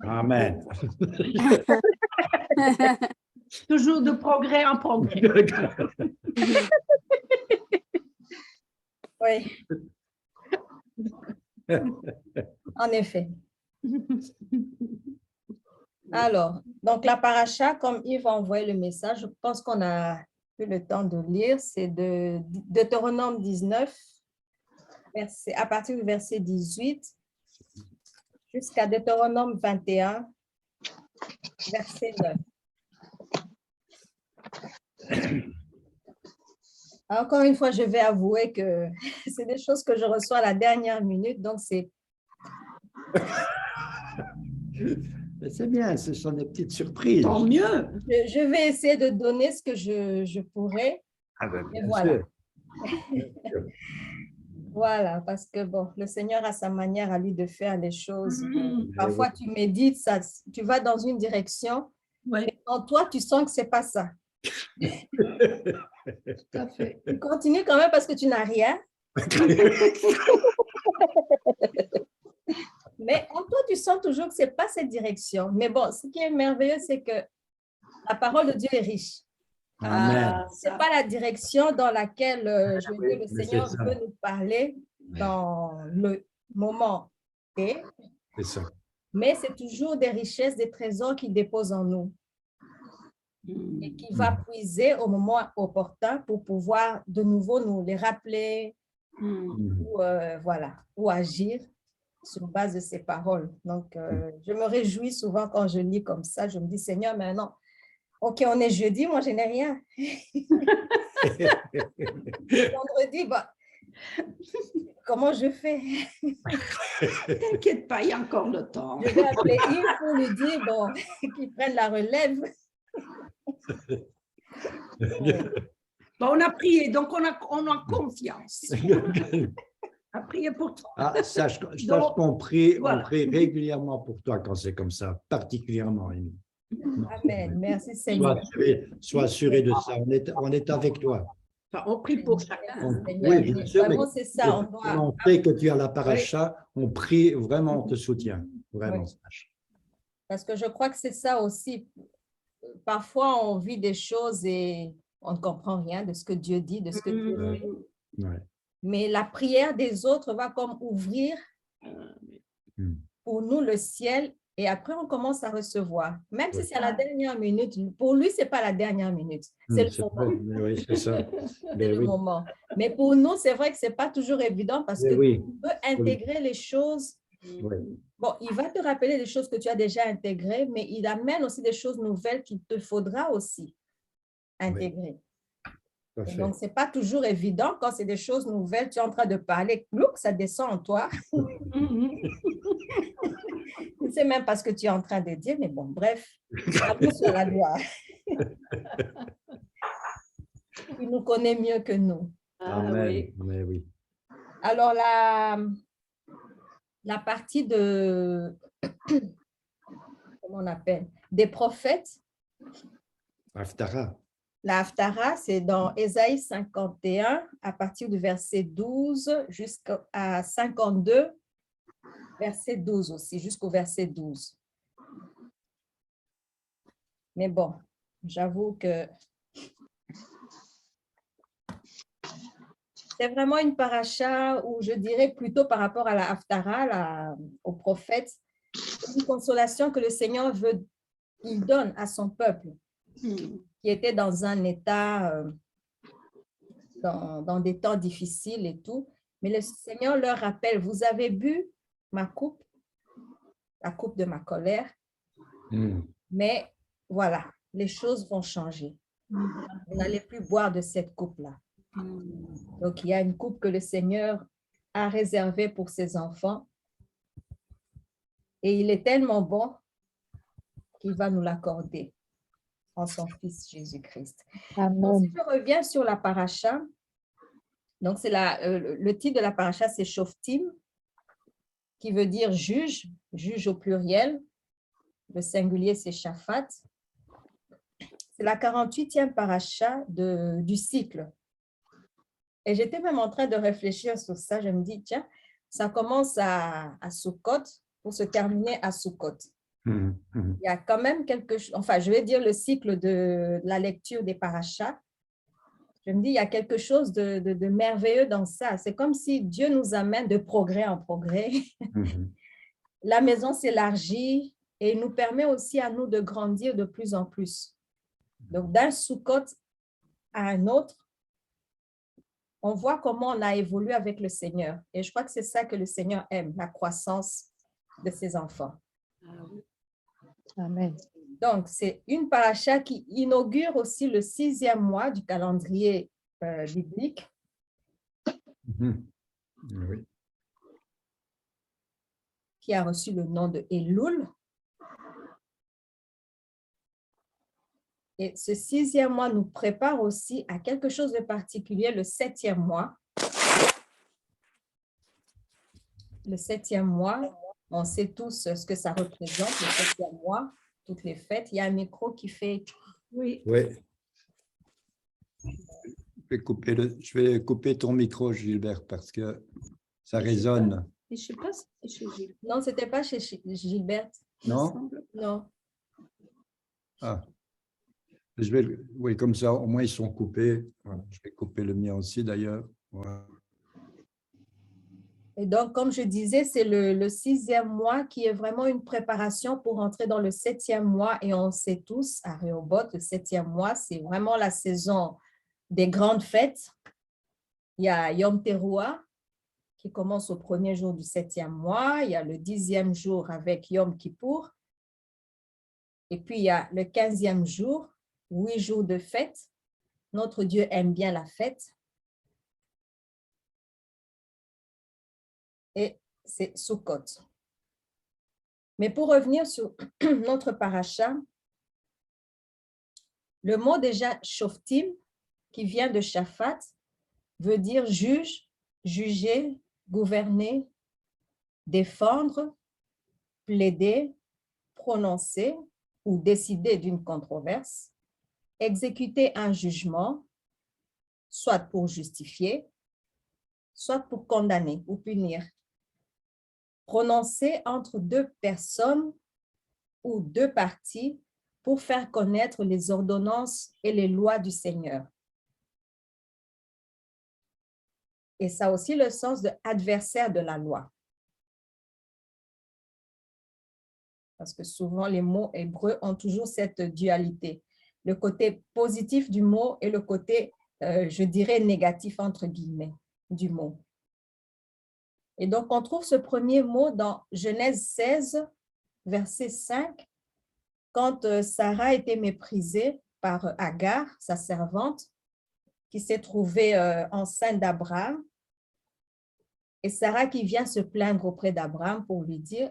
Amen. Toujours de progrès en progrès. Oui. En effet. Alors, donc la paracha, comme Yves a envoyé le message, je pense qu'on a eu le temps de lire, c'est de Deutéronome 19, à partir du verset 18 jusqu'à Deutéronome 21, verset 9. Encore une fois, je vais avouer que c'est des choses que je reçois à la dernière minute, donc c'est... C'est bien, ce sont des petites surprises. Tant mieux. Je vais essayer de donner ce que je pourrai. Ah ben, bien voilà. sûr. Bien sûr. Voilà, parce que bon, le Seigneur a sa manière à lui de faire les choses. Mhm. Parfois, tu médites, ça, tu vas dans une direction, Oui, mais en toi, tu sens que ce n'est pas ça. tout à fait. Tu continues quand même parce que tu n'as rien, mais en toi, tu sens toujours que ce n'est pas cette direction. Mais bon, ce qui est merveilleux, c'est que la parole de Dieu est riche. Amen. Ce n'est pas la direction dans laquelle je veux dire, le mais Seigneur c'est ça. veut nous parler dans le moment T, C'est ça. mais c'est toujours des richesses, des trésors qu'il dépose en nous et qui va puiser au moment opportun pour pouvoir de nouveau nous les rappeler ou, voilà, ou agir sur base de ces paroles. Donc, je me réjouis souvent quand je lis comme ça. Je me dis, Seigneur, maintenant, OK, on est jeudi, moi, je n'ai rien. Vendredi, bah, comment je fais? T'inquiète pas, il y a encore le temps. Je vais appeler Yves pour lui dire, bon, qu'il prenne la relève. Bon, on a prié, donc on a confiance. On a prié pour toi. Ah, sache Donc, qu'on prie, voilà. on prie régulièrement pour toi quand c'est comme ça, particulièrement, Amy. Amen. Merci, Seigneur. Sois assuré de ça. On est avec toi. Enfin, on prie pour chacun. Seigneur. Oui, bien sûr, mais Vraiment, c'est ça. On quand doit... on sait que tu as la paracha, on prie, vraiment, on te soutient. Vraiment. Oui. Parce que je crois que c'est ça aussi. Parfois, on vit des choses et on ne comprend rien de ce que Dieu dit, de ce que Dieu fait. Ouais. Mais la prière des autres va comme ouvrir pour nous le ciel et après, on commence à recevoir. Même si c'est à la dernière minute, pour lui, ce n'est pas la dernière minute. C'est le moment. Oui, c'est ça. C'est le moment. Mais pour nous, c'est vrai que ce n'est pas toujours évident parce que tu peux intégrer les choses. Bon, il va te rappeler des choses que tu as déjà intégrées, mais il amène aussi des choses nouvelles qu'il te faudra aussi intégrer. Et donc, ce n'est pas toujours évident quand c'est des choses nouvelles, tu es en train de parler, clouc, ça descend en toi. Tu ne sais même pas ce que tu es en train de dire, mais bon, bref, bravo sur la gloire. Il nous connaît mieux que nous. Amen. Mais oui. Alors, la partie de, comment on appelle, des prophètes. Haftara. La Haftara, c'est dans Ésaïe 51, à partir du verset 12 jusqu'à 52, verset 12 aussi, jusqu'au verset 12. Mais bon, j'avoue que c'est vraiment une paracha où je dirais plutôt par rapport à la Haftara, au prophète, une consolation que le Seigneur veut, il donne à son peuple qui était dans un état, dans des temps difficiles et tout. Mais le Seigneur leur rappelle, vous avez bu ma coupe, la coupe de ma colère, mais voilà, les choses vont changer. Vous n'allez plus boire de cette coupe-là. Donc, il y a une coupe que le Seigneur a réservée pour ses enfants et il est tellement bon qu'il va nous l'accorder en son Fils Jésus-Christ. Donc, si je reviens sur la paracha, donc c'est le titre de la paracha, c'est Shoftim, qui veut dire juge, juge au pluriel. Le singulier, c'est Shaphat. C'est la 48e paracha du cycle. Et j'étais même en train de réfléchir sur ça. Je me dis, tiens, ça commence à Sukkot, pour se terminer à Sukkot. Mhm, mhm. Il y a quand même quelque chose, enfin, je vais dire le cycle de la lecture des parachas. Je me dis, il y a quelque chose de merveilleux dans ça. C'est comme si Dieu nous amène de progrès en progrès. Mhm. La maison s'élargit et il nous permet aussi à nous de grandir de plus en plus. Donc, d'un Sukkot à un autre, on voit comment on a évolué avec le Seigneur. Et je crois que c'est ça que le Seigneur aime, la croissance de ses enfants. Amen. Donc, c'est une paracha qui inaugure aussi le 6e mois du calendrier biblique. Mhm. Oui. Qui a reçu le nom de Elul. Et ce 6e mois nous prépare aussi à quelque chose de particulier, le 7e mois. Le 7e mois, on sait tous ce que ça représente, le 7e mois, toutes les fêtes. Il y a un micro qui fait... Oui. Oui. Je vais couper ton micro, Gilbert, parce que ça résonne. Je ne sais pas si c'est chez Gilles. Non, ce n'était pas chez Gilbert. Non? Non. Ah. Oui, comme ça, au moins ils sont coupés. Voilà. Je vais couper le mien aussi, d'ailleurs. Voilà. Et donc, comme je disais, c'est le 6e mois qui est vraiment une préparation pour entrer dans le 7e mois. Et on sait tous, à Rehoboth, le 7e mois, c'est vraiment la saison des grandes fêtes. Il y a Yom Teruah, qui commence au 1er jour du 7e mois. Il y a le 10e jour avec Yom Kippour. Et puis, il y a le 15e jour, 8 jours de fête. Notre Dieu aime bien la fête. Et c'est Sukkot. Mais pour revenir sur notre paracha, le mot déjà Shoftim, qui vient de Shaphat, veut dire juge, juger, gouverner, défendre, plaider, prononcer ou décider d'une controverse, exécuter un jugement, soit pour justifier, soit pour condamner ou punir. Prononcer entre deux personnes ou deux parties pour faire connaître les ordonnances et les lois du Seigneur. Et ça a aussi le sens de adversaire de la loi. Parce que souvent, les mots hébreux ont toujours cette dualité. Le côté positif du mot et le côté, je dirais, négatif, entre guillemets, du mot. Et donc, on trouve ce premier mot dans Genèse 16, verset 5, quand Sarah était méprisée par Agar, sa servante, qui s'est trouvée enceinte d'Abraham. Et Sarah qui vient se plaindre auprès d'Abraham pour lui dire,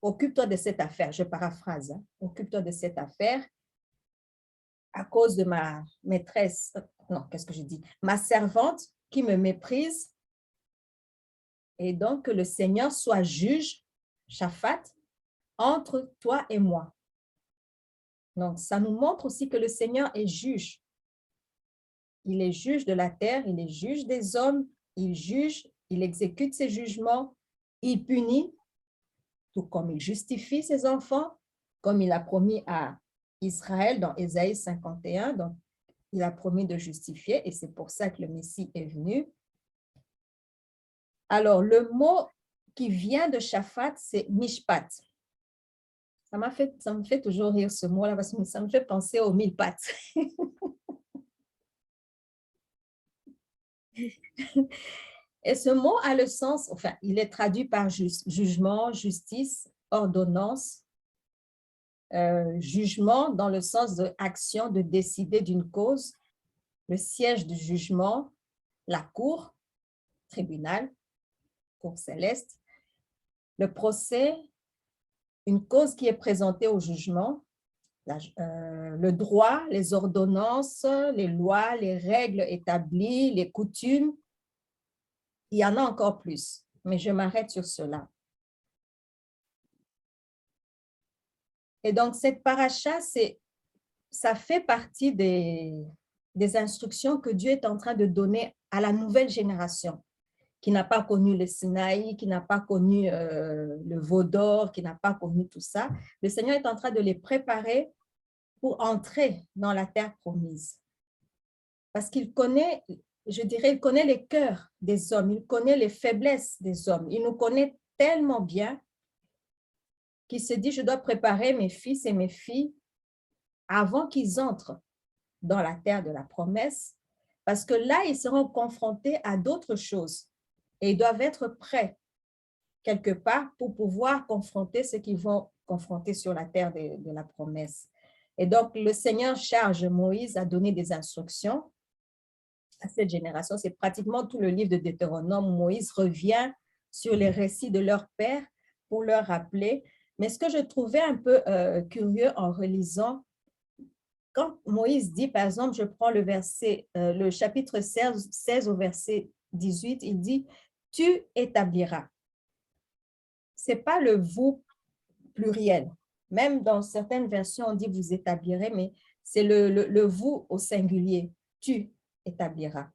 occupe-toi de cette affaire, je paraphrase, hein, occupe-toi de cette affaire à cause de ma maîtresse, non, qu'est-ce que je dis, ma servante qui me méprise. Et donc que le Seigneur soit juge, Shaphat, entre toi et moi. Donc, ça nous montre aussi que le Seigneur est juge. Il est juge de la terre, il est juge des hommes, il juge, il exécute ses jugements, il punit, tout comme il justifie ses enfants, comme il a promis à Israël dans Ésaïe 51, donc il a promis de justifier et c'est pour ça que le Messie est venu. Alors, le mot qui vient de Shaphat, c'est mishpat. Ça me fait toujours rire ce mot-là parce que ça me fait penser aux 1000 pattes. Et ce mot a le sens, enfin, il est traduit par jugement, justice, ordonnance, jugement dans le sens de action, de décider d'une cause, le siège du jugement, la cour, tribunal, cour céleste, le procès, une cause qui est présentée au jugement, le droit, les ordonnances, les lois, les règles établies, les coutumes. Il y en a encore plus, mais je m'arrête sur cela. Et donc, cette paracha, ça fait partie des instructions que Dieu est en train de donner à la nouvelle génération. qui n'a pas connu le Sinaï, qui n'a pas connu le veau d'or, qui n'a pas connu tout ça. Le Seigneur est en train de les préparer pour entrer dans la terre promise. Parce qu'il connaît, je dirais, il connaît les cœurs des hommes, il connaît les faiblesses des hommes. Il nous connaît tellement bien qu'il se dit, je dois préparer mes fils et mes filles avant qu'ils entrent dans la terre de la promesse, parce que là, ils seront confrontés à d'autres choses et ils doivent être prêts quelque part pour pouvoir confronter ce qu'ils vont confronter sur la terre de la promesse. Et donc, le Seigneur charge Moïse à donner des instructions à cette génération. C'est pratiquement tout le livre de Deutéronome. Moïse revient sur les récits de leur père pour leur rappeler. Mais ce que je trouvais un peu curieux en relisant, quand Moïse dit, par exemple, je prends le chapitre 16 au verset 18, il dit, « Tu établiras ». Ce n'est pas le « vous » pluriel. Même dans certaines versions, on dit « vous établirez », mais c'est le « vous » au singulier. « Tu établiras ».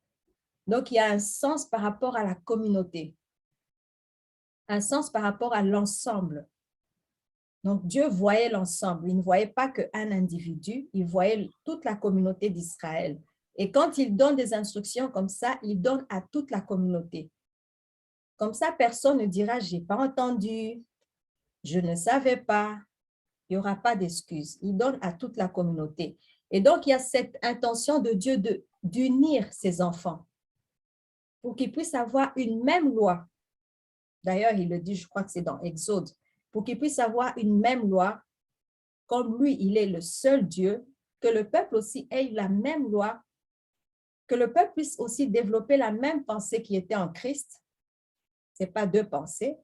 Donc, il y a un sens par rapport à la communauté, un sens par rapport à l'ensemble. Donc, Dieu voyait l'ensemble. Il ne voyait pas qu'un individu, il voyait toute la communauté d'Israël. Et quand il donne des instructions comme ça, il donne à toute la communauté. Comme ça, personne ne dira « j'ai pas entendu »,« je ne savais pas ». Il n'y aura pas d'excuses. Il donne à toute la communauté. Et donc, il y a cette intention de Dieu d'unir ses enfants pour qu'ils puissent avoir une même loi. D'ailleurs, il le dit, je crois que c'est dans Exode, pour qu'ils puissent avoir une même loi, comme lui, il est le seul Dieu, que le peuple aussi ait la même loi, que le peuple puisse aussi développer la même pensée qui était en Christ. Ce n'est pas deux pensées.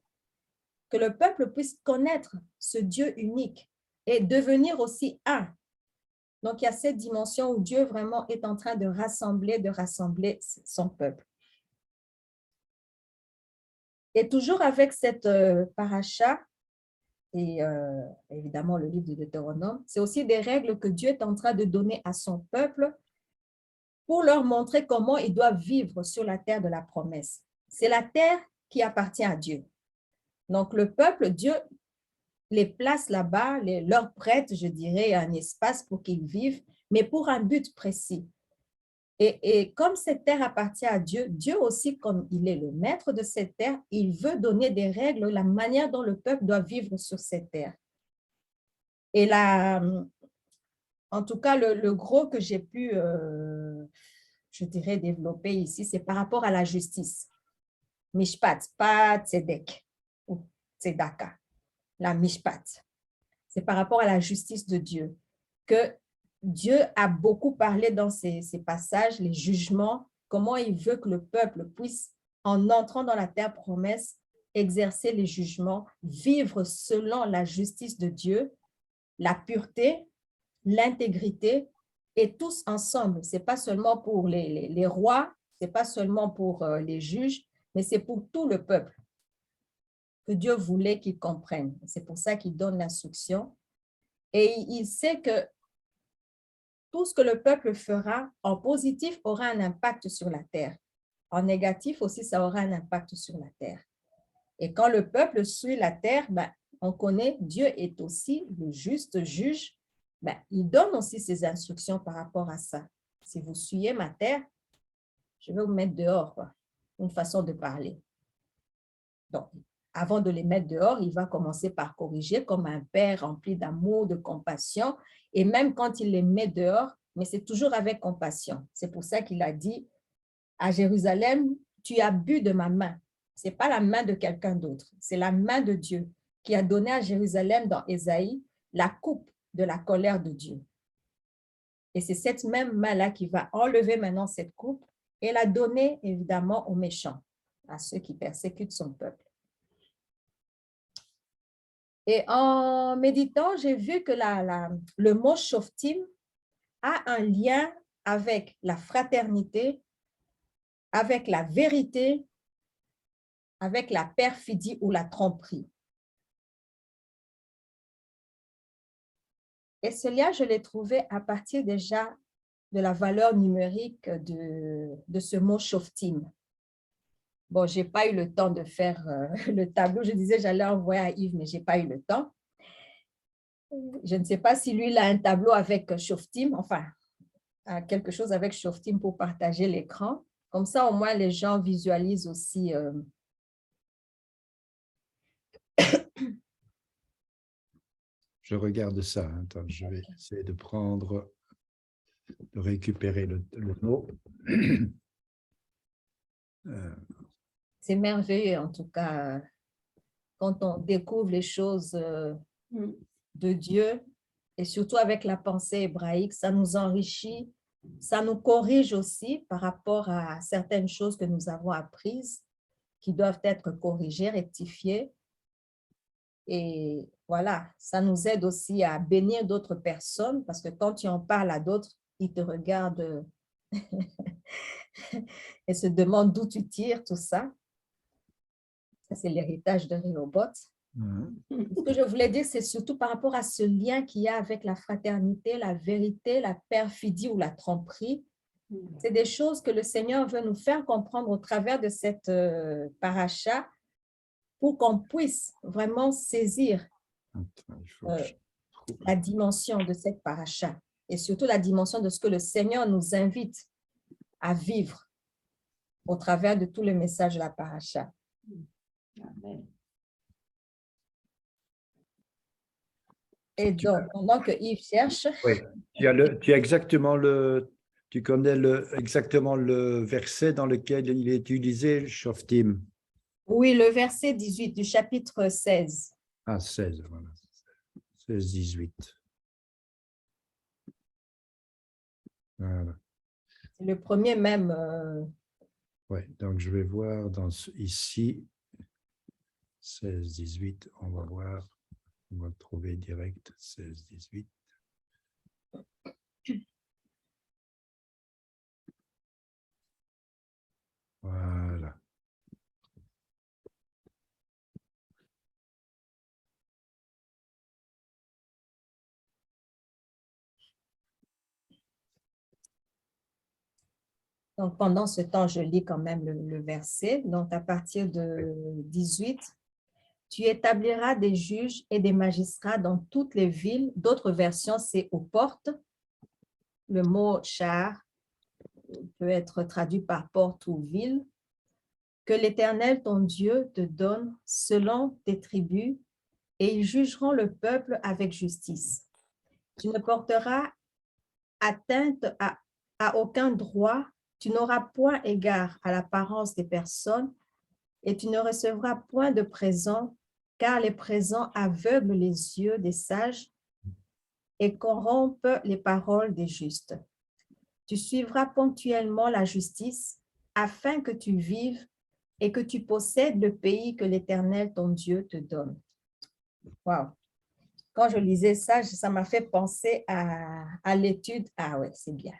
Que le peuple puisse connaître ce Dieu unique et devenir aussi un. Donc, il y a cette dimension où Dieu vraiment est en train de rassembler son peuple. Et toujours avec cette paracha, et évidemment le livre de Deutéronome, c'est aussi des règles que Dieu est en train de donner à son peuple pour leur montrer comment ils doivent vivre sur la terre de la promesse. C'est la terre qui appartient à Dieu. Donc le peuple, Dieu les place là-bas, leur prête, je dirais, un espace pour qu'ils vivent, mais pour un but précis. Et comme cette terre appartient à Dieu, Dieu aussi, comme il est le maître de cette terre, il veut donner des règles, la manière dont le peuple doit vivre sur cette terre. Et là, en tout cas, le gros que j'ai pu, je dirais, développer ici, c'est par rapport à la justice. Mishpat, pas tzedek ou tzedaka, la mishpat. C'est par rapport à la justice de Dieu que Dieu a beaucoup parlé dans ces passages, les jugements, comment il veut que le peuple puisse, en entrant dans la terre promesse, exercer les jugements, vivre selon la justice de Dieu, la pureté, l'intégrité, et tous ensemble. Ce n'est pas seulement pour les rois, ce n'est pas seulement pour les juges, mais c'est pour tout le peuple que Dieu voulait qu'ils comprennent. C'est pour ça qu'il donne l'instruction. Et il sait que tout ce que le peuple fera en positif aura un impact sur la terre. En négatif aussi, ça aura un impact sur la terre. Et quand le peuple suit la terre, on connaît Dieu est aussi le juste juge. Il donne aussi ses instructions par rapport à ça. Si vous suyez ma terre, je vais vous mettre dehors, quoi. Une façon de parler. Donc, avant de les mettre dehors, il va commencer par corriger comme un père rempli d'amour, de compassion. Et même quand il les met dehors, mais c'est toujours avec compassion. C'est pour ça qu'il a dit à Jérusalem, tu as bu de ma main. Ce n'est pas la main de quelqu'un d'autre, c'est la main de Dieu qui a donné à Jérusalem dans Ésaïe la coupe de la colère de Dieu. Et c'est cette même main-là qui va enlever maintenant cette coupe et la donner évidemment aux méchants, à ceux qui persécutent son peuple. Et en méditant, j'ai vu que le mot Shoftim a un lien avec la fraternité, avec la vérité, avec la perfidie ou la tromperie. Et ce lien, je l'ai trouvé à partir déjà de la valeur numérique de ce mot Shoftim. Bon, je n'ai pas eu le temps de faire le tableau. Je disais, j'allais envoyer à Yves, mais je n'ai pas eu le temps. Je ne sais pas si lui, il a un tableau avec Shoftim, enfin, quelque chose avec Shoftim pour partager l'écran. Comme ça, au moins, les gens visualisent aussi. Je regarde ça. Attends, je vais essayer de récupérer le mot. C'est merveilleux, en tout cas, quand on découvre les choses de Dieu, et surtout avec la pensée hébraïque, ça nous enrichit, ça nous corrige aussi par rapport à certaines choses que nous avons apprises, qui doivent être corrigées, rectifiées. Et voilà, ça nous aide aussi à bénir d'autres personnes, parce que quand tu en parles à d'autres, ils te regardent et se demandent d'où tu tires tout ça. Ça, c'est l'héritage de Rehoboth. Ce que je voulais dire, c'est surtout par rapport à ce lien qu'il y a avec la fraternité, la vérité, la perfidie ou la tromperie. C'est des choses que le Seigneur veut nous faire comprendre au travers de cette paracha pour qu'on puisse vraiment saisir la dimension de cette paracha et surtout la dimension de ce que le Seigneur nous invite à vivre au travers de tous les messages de la paracha. Amen. Et donc, pendant que Yves cherche… Oui, tu as exactement exactement le verset dans lequel il est utilisé, le Shoftim. Oui, le verset 18 du chapitre 16. Ah, 16, voilà. 16, 18. Voilà. C'est le premier même. Oui, donc je vais voir ici, 16, 18, on va voir, on va le trouver direct, 16, 18. Voilà. Donc, pendant ce temps, je lis quand même le verset. Donc, à partir de 18, « Tu établiras des juges et des magistrats dans toutes les villes. » D'autres versions, c'est « aux portes ». Le mot « char » peut être traduit par « porte » ou « ville ». « Que l'Éternel, ton Dieu, te donne selon tes tribus, et ils jugeront le peuple avec justice. Tu ne porteras atteinte à aucun droit. Tu n'auras point égard à l'apparence des personnes et tu ne recevras point de présent, car les présents aveuglent les yeux des sages et corrompent les paroles des justes. Tu suivras ponctuellement la justice afin que tu vives et que tu possèdes le pays que l'Éternel, ton Dieu, te donne. » Wow. Quand je lisais ça, ça m'a fait penser à l'étude. Ah ouais, c'est bien.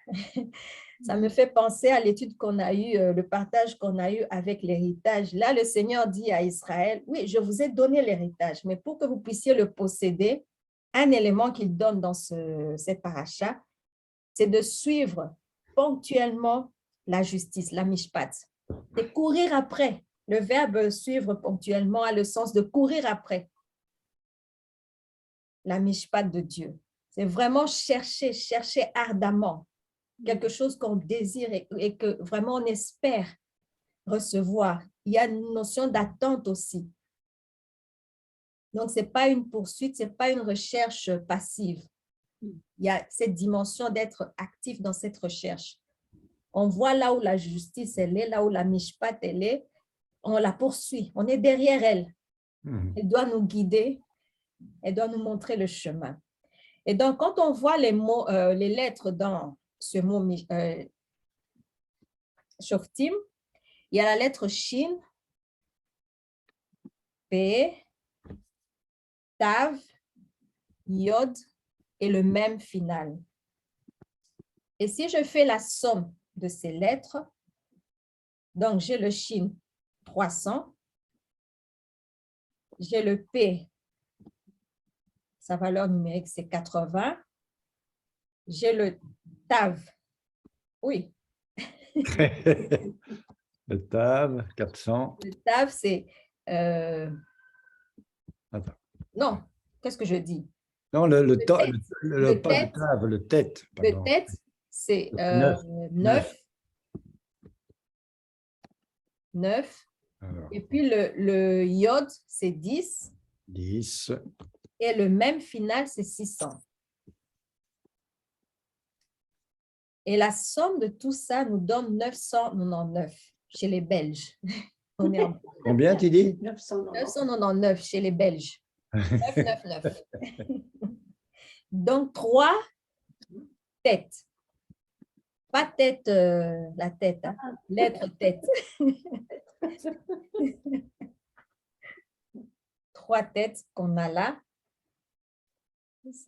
Ça me fait penser à l'étude qu'on a eue, le partage qu'on a eu avec l'héritage. Là, le Seigneur dit à Israël, oui, je vous ai donné l'héritage, mais pour que vous puissiez le posséder, un élément qu'il donne dans cette paracha, c'est de suivre ponctuellement la justice, la mishpat. C'est courir après. Le verbe suivre ponctuellement a le sens de courir après la mishpat de Dieu. C'est vraiment chercher ardemment quelque chose qu'on désire et que vraiment on espère recevoir. Il y a une notion d'attente aussi. Donc, ce n'est pas une poursuite, ce n'est pas une recherche passive. Il y a cette dimension d'être actif dans cette recherche. On voit là où la justice, elle est, là où la mishpat, elle est, on la poursuit, on est derrière elle. Elle doit nous guider, elle doit nous montrer le chemin. Et donc, quand on voit les mots, les lettres dans ce mot Shoftim, il y a la lettre Shin, P, Tav, Yod et le même final. Et si je fais la somme de ces lettres, donc j'ai le Shin 300, j'ai le P, sa valeur numérique c'est 80, j'ai le Tav, oui. Le Tav, 400. Le Tav, c'est... Attends. non, qu'est-ce que je dis? Non, Le pas tête. le Tav, le tête. Le Pardon. tête, c'est 9. 9. Alors, Et puis le Yod, c'est 10. 10. Et le même final, c'est 600. Et la somme de tout ça nous donne 999 chez les Belges. On est en Combien tu dis? 999 chez les Belges. 999. Donc, 3 têtes. Pas tête, la tête, hein. Lettre tête. 3 têtes qu'on a là.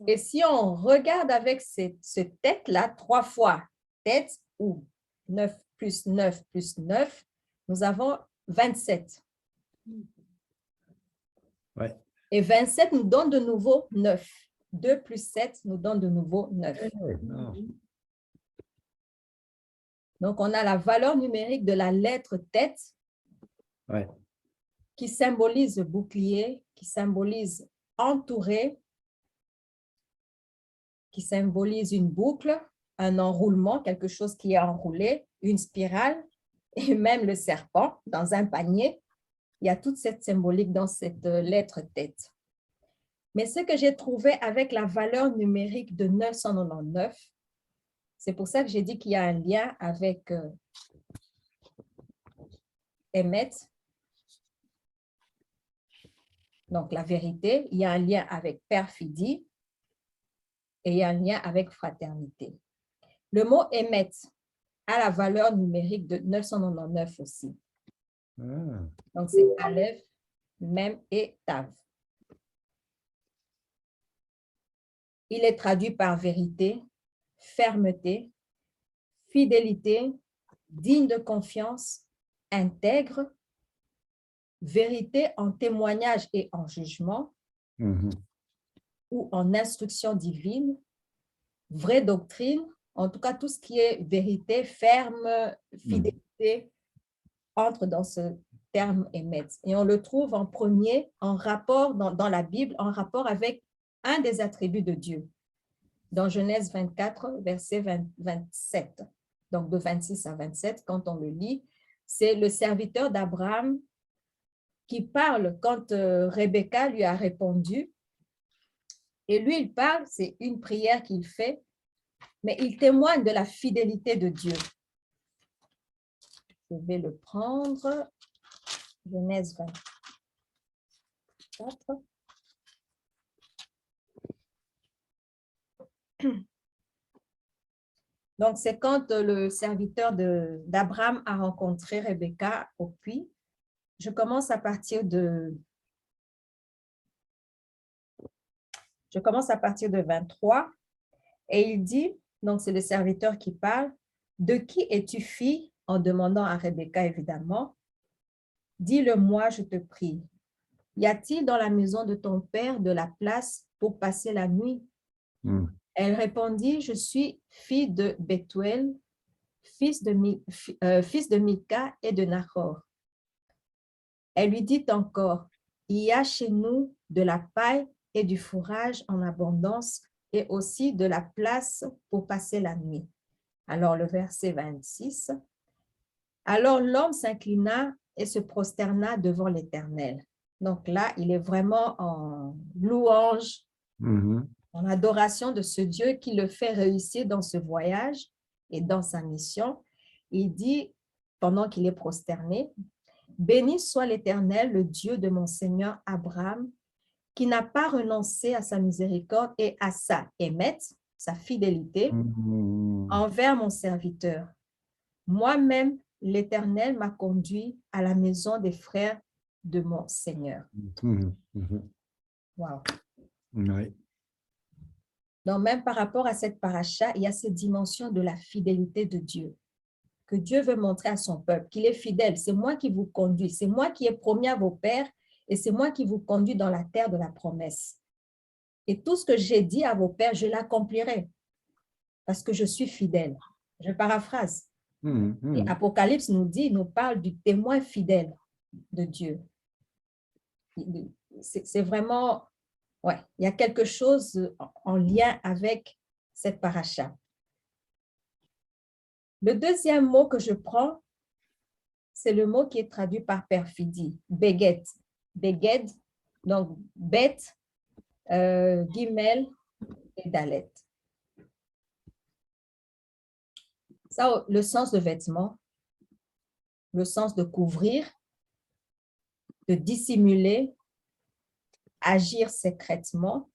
Et si on regarde avec ce tête-là, 3 fois tête ou 9 plus 9 plus 9, nous avons 27. Ouais. Et 27 nous donne de nouveau 9. 2 plus 7 nous donne de nouveau 9. Non. Donc, on a la valeur numérique de la lettre tête Ouais. qui symbolise le bouclier, qui symbolise entouré, qui symbolise une boucle, un enroulement, quelque chose qui est enroulé, une spirale et même le serpent dans un panier. Il y a toute cette symbolique dans cette lettre tête. Mais ce que j'ai trouvé avec la valeur numérique de 999, c'est pour ça que j'ai dit qu'il y a un lien avec Emet, donc la vérité, il y a un lien avec perfidie et il y a un lien avec fraternité. Le mot Emet a la valeur numérique de 999 aussi. Ah. Donc, c'est Aleph, Mem et Tav. Il est traduit par vérité, fermeté, fidélité, digne de confiance, intègre, vérité en témoignage et en jugement, ou en instruction divine, vraie doctrine, en tout cas tout ce qui est vérité, ferme, fidélité, entre dans ce terme émet. Et on le trouve en premier, en rapport dans la Bible, en rapport avec un des attributs de Dieu. Dans Genèse 24, verset 27. Donc, de 26 à 27, quand on le lit, c'est le serviteur d'Abraham qui parle quand Rebecca lui a répondu. Et lui, il parle, c'est une prière qu'il fait, mais il témoigne de la fidélité de Dieu. Je vais le prendre. Genèse 24. Donc, c'est quand le serviteur d'Abraham a rencontré Rebecca au puits. Je commence à partir de 23. Et il dit, donc c'est le serviteur qui parle, « De qui es-tu fille ?» en demandant à Rebecca, évidemment. « Dis-le-moi, je te prie. Y a-t-il dans la maison de ton père de la place pour passer la nuit? » Elle répondit, « Je suis fille de Bethuel, fils de Milca et de Nahor. » Elle lui dit encore, « Il y a chez nous de la paille et du fourrage en abondance et aussi de la place pour passer la nuit. » Alors le verset 26. « Alors l'homme s'inclina et se prosterna devant l'Éternel. » Donc là, il est vraiment en louange, en adoration de ce Dieu qui le fait réussir dans ce voyage et dans sa mission. Il dit, pendant qu'il est prosterné, « Béni soit l'Éternel, le Dieu de mon Seigneur Abraham, qui n'a pas renoncé à sa miséricorde et à sa émet, sa fidélité, envers mon serviteur. Moi-même, l'Éternel m'a conduit à la maison des frères de mon Seigneur. » Wow. Oui. Donc, même par rapport à cette paracha, il y a cette dimension de la fidélité de Dieu, que Dieu veut montrer à son peuple, qu'il est fidèle. C'est moi qui vous conduis, c'est moi qui ai promis à vos pères et c'est moi qui vous conduis dans la terre de la promesse. Et tout ce que j'ai dit à vos pères, je l'accomplirai parce que je suis fidèle. Je paraphrase. Et Apocalypse nous parle du témoin fidèle de Dieu. C'est vraiment, ouais, il y a quelque chose en lien avec cette paracha. Le deuxième mot que je prends, c'est le mot qui est traduit par perfidie, beged. Beged, donc bête, guimel et dalet. Ça, le sens de vêtement, le sens de couvrir, de dissimuler, agir secrètement,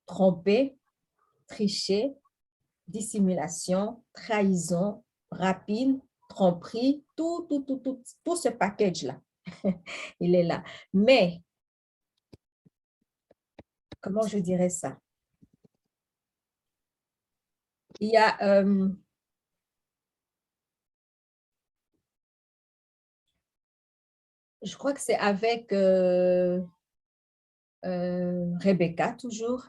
tromper, tricher, dissimulation, trahison, rapine, tromperie, tout ce package-là, il est là. Mais, comment je dirais ça? Il y a... je crois que c'est avec Rebecca, toujours,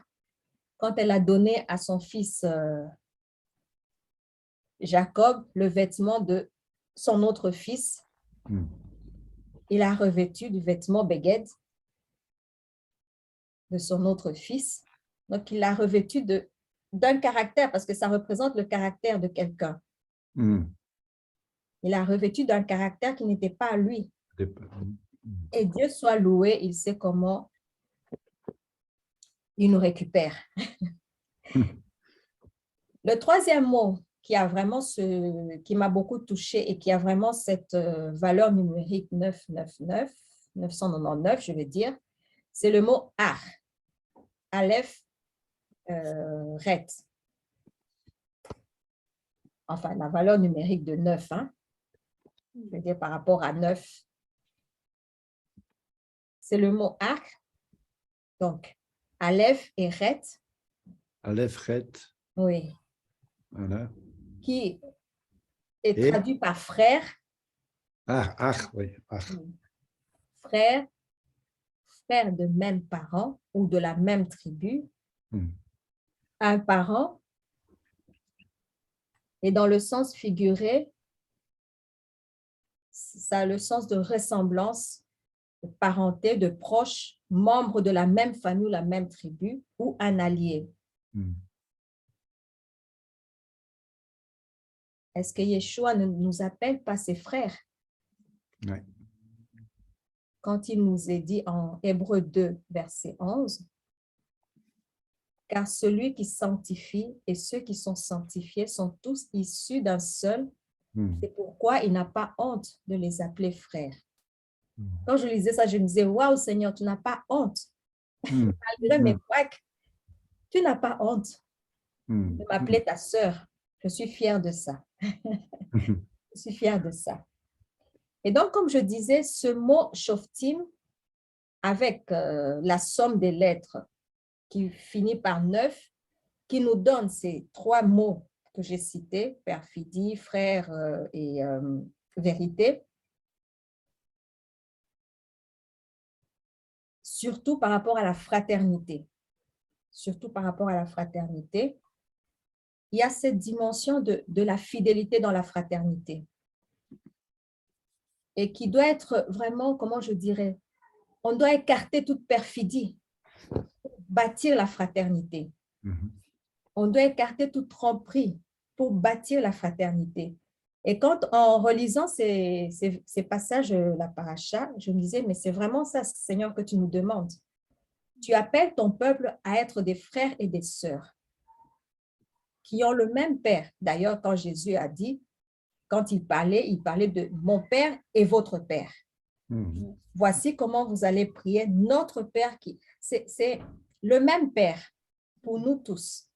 quand elle a donné à son fils Jacob le vêtement de son autre fils. Il a revêtu du vêtement beged de son autre fils. Donc, il l'a revêtu d'un caractère, parce que ça représente le caractère de quelqu'un. Il a revêtu d'un caractère qui n'était pas à lui. Et Dieu soit loué, il sait comment il nous récupère. Le troisième mot qui a vraiment qui m'a beaucoup touchée et qui a vraiment cette valeur numérique 999, je vais dire, c'est le mot ar, aleph, ret. Enfin, la valeur numérique de 9, hein, je veux dire par rapport à 9. C'est le mot ar, donc aleph et ret. Aleph, ret. Oui. Voilà. Qui est traduit par frère. Oui. Frère de même parent ou de la même tribu. Un parent. Et dans le sens figuré, ça a le sens de ressemblance, de parenté, de proche, membre de la même famille, la même tribu ou un allié. Est-ce que Yeshua ne nous appelle pas ses frères? Oui. Quand il nous est dit en Hébreux 2, verset 11, « Car celui qui sanctifie et ceux qui sont sanctifiés sont tous issus d'un seul. C'est pourquoi il n'a pas honte de les appeler frères. » Quand je lisais ça, je me disais, « Waouh, Seigneur, tu n'as pas honte. Malgré mes couacs, tu n'as pas honte de m'appeler ta sœur. Je suis fière de ça. » Je suis fière de ça. Et donc, comme je disais, ce mot « shoftim » avec la somme des lettres qui finit par 9, qui nous donne ces trois mots que j'ai cités, perfidie, frère et vérité, surtout par rapport à la fraternité. Surtout par rapport à la fraternité, il y a cette dimension de la fidélité dans la fraternité. Et qui doit être vraiment, comment je dirais, on doit écarter toute perfidie pour bâtir la fraternité. On doit écarter toute tromperie pour bâtir la fraternité. Et quand, en relisant ces passages, la paracha, je me disais, mais c'est vraiment ça, Seigneur, que tu nous demandes. Tu appelles ton peuple à être des frères et des sœurs qui ont le même Père. D'ailleurs, quand Jésus a dit, quand il parlait de mon Père et votre Père. Voici comment vous allez prier notre Père qui... C'est le même Père pour nous tous.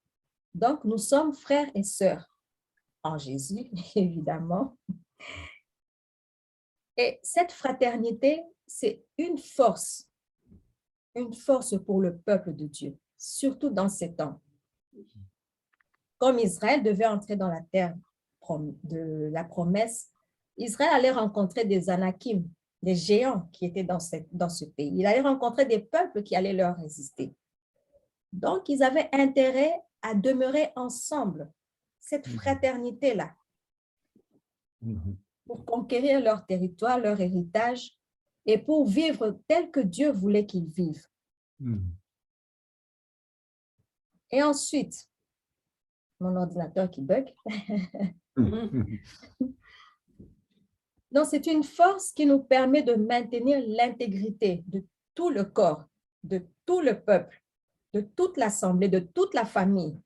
Donc, nous sommes frères et sœurs en Jésus, évidemment. Et cette fraternité, c'est une force pour le peuple de Dieu, surtout dans ces temps. Comme Israël devait entrer dans la terre de la promesse, Israël allait rencontrer des Anakim, des géants qui étaient dans ce pays. Il allait rencontrer des peuples qui allaient leur résister. Donc, ils avaient intérêt à demeurer ensemble, cette fraternité-là. pour conquérir leur territoire, leur héritage et pour vivre tel que Dieu voulait qu'ils vivent. Et ensuite, mon ordinateur qui bug. Donc, c'est une force qui nous permet de maintenir l'intégrité de tout le corps, de tout le peuple, de toute l'assemblée, de toute la famille,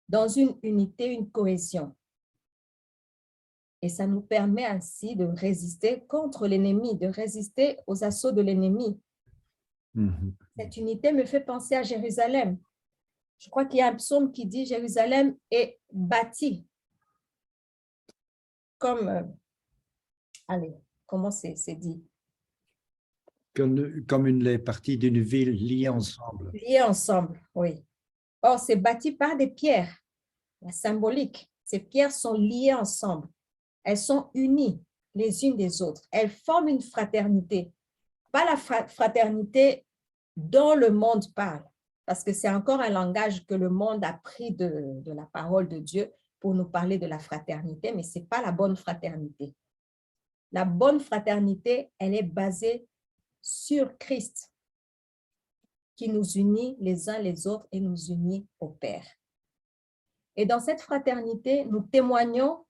dans une unité, une cohésion. Et ça nous permet ainsi de résister contre l'ennemi, de résister aux assauts de l'ennemi. Cette unité me fait penser à Jérusalem. Je crois qu'il y a un psaume qui dit « Jérusalem est bâtie » comme, allez, comment c'est dit? Comme les parties d'une ville liées ensemble. Liées ensemble, oui. Or, c'est bâti par des pierres, la symbolique. Ces pierres sont liées ensemble. Elles sont unies les unes des autres. Elles forment une fraternité. Pas la fraternité dont le monde parle, parce que c'est encore un langage que le monde a pris de la parole de Dieu pour nous parler de la fraternité, mais ce n'est pas la bonne fraternité. La bonne fraternité, elle est basée sur Christ, qui nous unit les uns les autres et nous unit au Père. Et dans cette fraternité, nous témoignons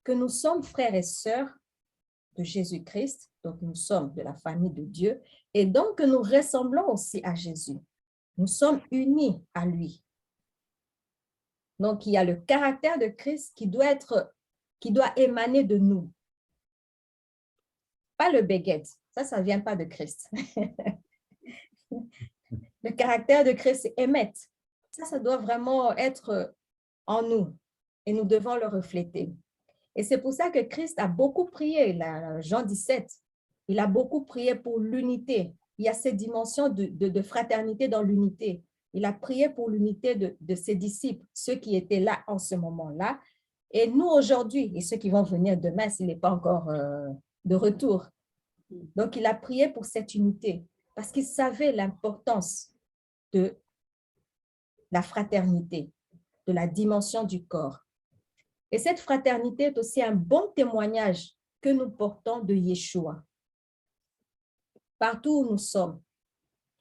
que nous sommes frères et sœurs de Jésus-Christ, donc nous sommes de la famille de Dieu, et donc que nous ressemblons aussi à Jésus. Nous sommes unis à lui. Donc, il y a le caractère de Christ qui doit émaner de nous. Pas le baguette, ça ne vient pas de Christ. Le caractère de Christ, c'est émettre. Ça doit vraiment être en nous et nous devons le refléter. Et c'est pour ça que Christ a beaucoup prié, là, Jean 17, il a beaucoup prié pour l'unité. Il y a cette dimension de fraternité dans l'unité. Il a prié pour l'unité de ses disciples, ceux qui étaient là en ce moment-là. Et nous aujourd'hui, et ceux qui vont venir demain s'il n'est pas encore de retour. Donc, il a prié pour cette unité parce qu'il savait l'importance de la fraternité, de la dimension du corps. Et cette fraternité est aussi un bon témoignage que nous portons de Yeshua. Partout où nous sommes,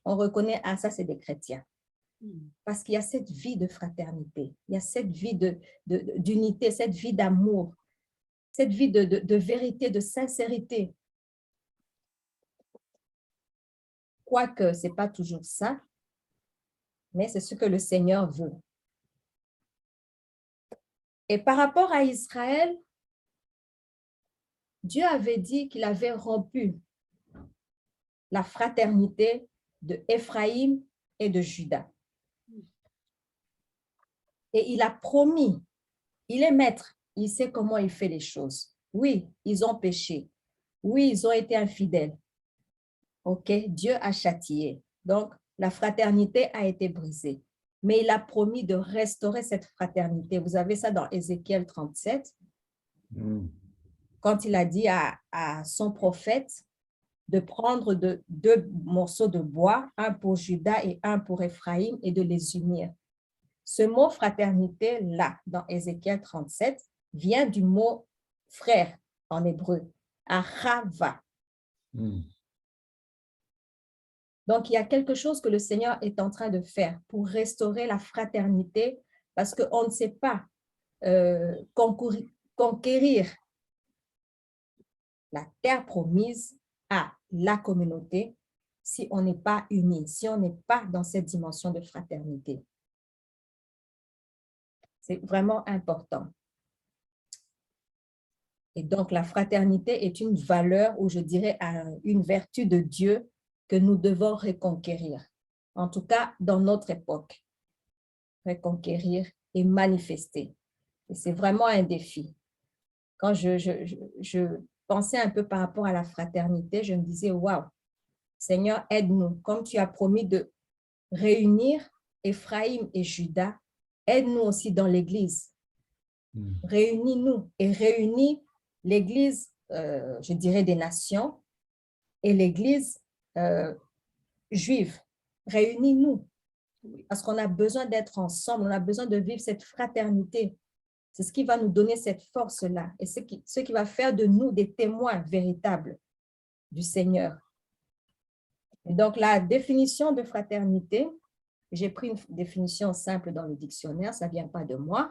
on reconnaît, ah, ça c'est des chrétiens. Parce qu'il y a cette vie de fraternité, il y a cette vie d'unité, cette vie d'amour, cette vie de vérité, de sincérité. Quoique ce n'est pas toujours ça, mais c'est ce que le Seigneur veut. Et par rapport à Israël, Dieu avait dit qu'il avait rompu la fraternité de Éphraïm et de Juda. Et il a promis, il est maître, il sait comment il fait les choses. Oui, ils ont péché. Oui, ils ont été infidèles. Ok, Dieu a châtié. Donc, la fraternité a été brisée. Mais il a promis de restaurer cette fraternité. Vous avez ça dans Ézéchiel 37. Quand il a dit à son prophète de prendre deux morceaux de bois, un pour Juda et un pour Éphraïm, et de les unir. Ce mot fraternité, là, dans Ézéchiel 37, vient du mot frère en hébreu, ahava. Donc, il y a quelque chose que le Seigneur est en train de faire pour restaurer la fraternité, parce qu'on ne sait pas conquérir la terre promise à la communauté si on n'est pas unis, si on n'est pas dans cette dimension de fraternité. C'est vraiment important. Et donc, la fraternité est une valeur, ou je dirais une vertu de Dieu que nous devons reconquérir. En tout cas, dans notre époque. Reconquérir et manifester. Et c'est vraiment un défi. Quand je pensais un peu par rapport à la fraternité, je me disais, waouh, Seigneur, aide-nous. Comme tu as promis de réunir Éphraïm et Juda, aide-nous aussi dans l'Église. Réunis-nous et réunis l'Église, je dirais, des nations et l'Église juive. Réunis-nous. Parce qu'on a besoin d'être ensemble, on a besoin de vivre cette fraternité, C'est ce qui va nous donner cette force-là et ce qui va faire de nous des témoins véritables du Seigneur. Et donc, la définition de fraternité, j'ai pris une définition simple dans le dictionnaire, ça ne vient pas de moi.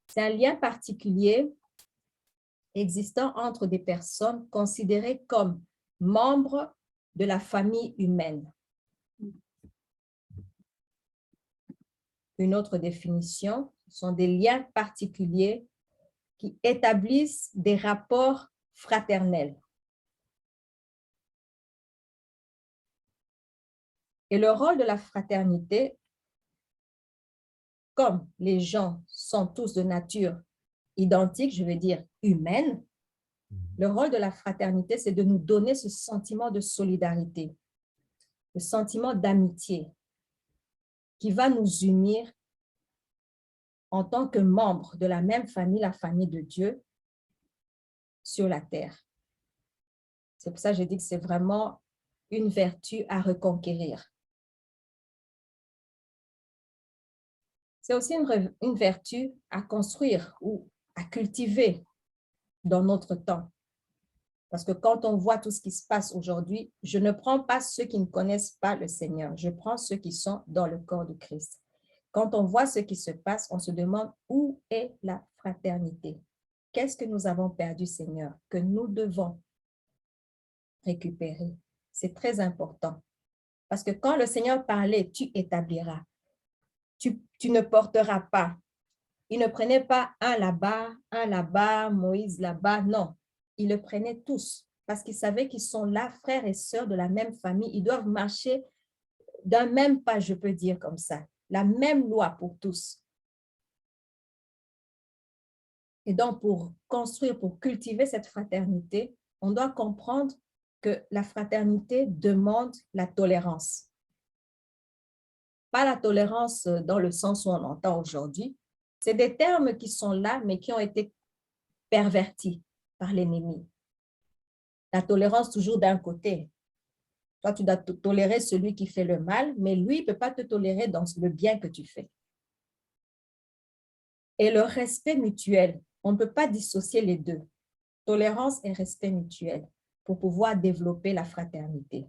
C'est un lien particulier existant entre des personnes considérées comme membres de la famille humaine. Une autre définition, ce sont des liens particuliers qui établissent des rapports fraternels. Et le rôle de la fraternité, comme les gens sont tous de nature identique, je veux dire humaine, le rôle de la fraternité, c'est de nous donner ce sentiment de solidarité, le sentiment d'amitié qui va nous unir en tant que membres de la même famille, la famille de Dieu, sur la terre. C'est pour ça que je dis que c'est vraiment une vertu à reconquérir. C'est aussi une vertu à construire ou à cultiver dans notre temps. Parce que quand on voit tout ce qui se passe aujourd'hui, je ne prends pas ceux qui ne connaissent pas le Seigneur, je prends ceux qui sont dans le corps de Christ. Quand on voit ce qui se passe, on se demande où est la fraternité? Qu'est-ce que nous avons perdu, Seigneur, que nous devons récupérer? C'est très important. Parce que quand le Seigneur parlait, tu établiras. Tu ne porteras pas. Il ne prenait pas un là-bas, Moïse là-bas. Non, il le prenait tous parce qu'il savait qu'ils sont là, frères et sœurs de la même famille. Ils doivent marcher d'un même pas, je peux dire comme ça. La même loi pour tous. Et donc, pour construire, pour cultiver cette fraternité, on doit comprendre que la fraternité demande la tolérance. Pas la tolérance dans le sens où on entend aujourd'hui. C'est des termes qui sont là, mais qui ont été pervertis par l'ennemi. La tolérance toujours d'un côté. Toi, tu dois tolérer celui qui fait le mal, mais lui, il ne peut pas te tolérer dans le bien que tu fais. Et le respect mutuel, on ne peut pas dissocier les deux. Tolérance et respect mutuel pour pouvoir développer la fraternité.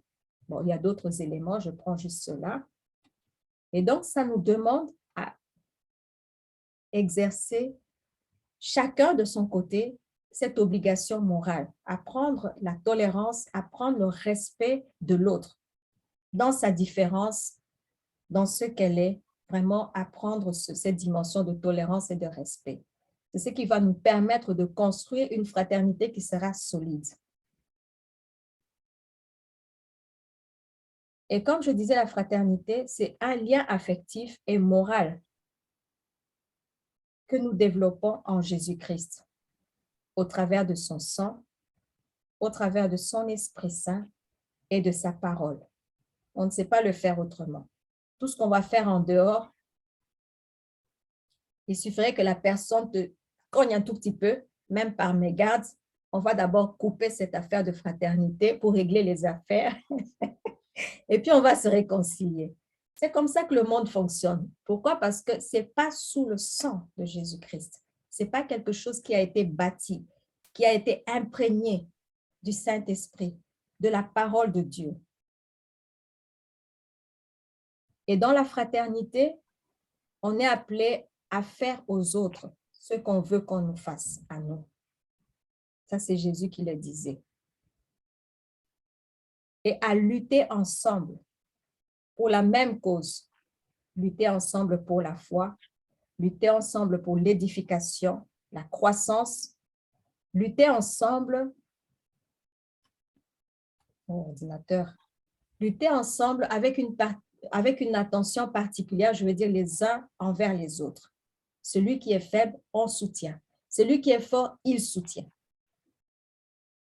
Bon, il y a d'autres éléments, je prends juste cela. Et donc, ça nous demande à exercer chacun de son côté cette obligation morale, apprendre la tolérance, apprendre le respect de l'autre dans sa différence, dans ce qu'elle est, vraiment apprendre cette dimension de tolérance et de respect. C'est ce qui va nous permettre de construire une fraternité qui sera solide. Et comme je disais, la fraternité, c'est un lien affectif et moral que nous développons en Jésus-Christ, au travers de son sang, au travers de son Esprit Saint et de sa parole. On ne sait pas le faire autrement. Tout ce qu'on va faire en dehors, il suffirait que la personne te cogne un tout petit peu, même par mégarde, on va d'abord couper cette affaire de fraternité pour régler les affaires et puis on va se réconcilier. C'est comme ça que le monde fonctionne. Pourquoi? Parce que ce n'est pas sous le sang de Jésus-Christ. Ce n'est pas quelque chose qui a été bâti, qui a été imprégné du Saint-Esprit, de la parole de Dieu. Et dans la fraternité, on est appelé à faire aux autres ce qu'on veut qu'on nous fasse à nous. Ça, c'est Jésus qui le disait. Et à lutter ensemble pour la même cause. Lutter ensemble pour la foi, lutter ensemble pour l'édification, la croissance, lutter ensemble, mon ordinateur, lutter ensemble avec une attention particulière, je veux dire les uns envers les autres. Celui qui est faible, on soutient. Celui qui est fort, il soutient.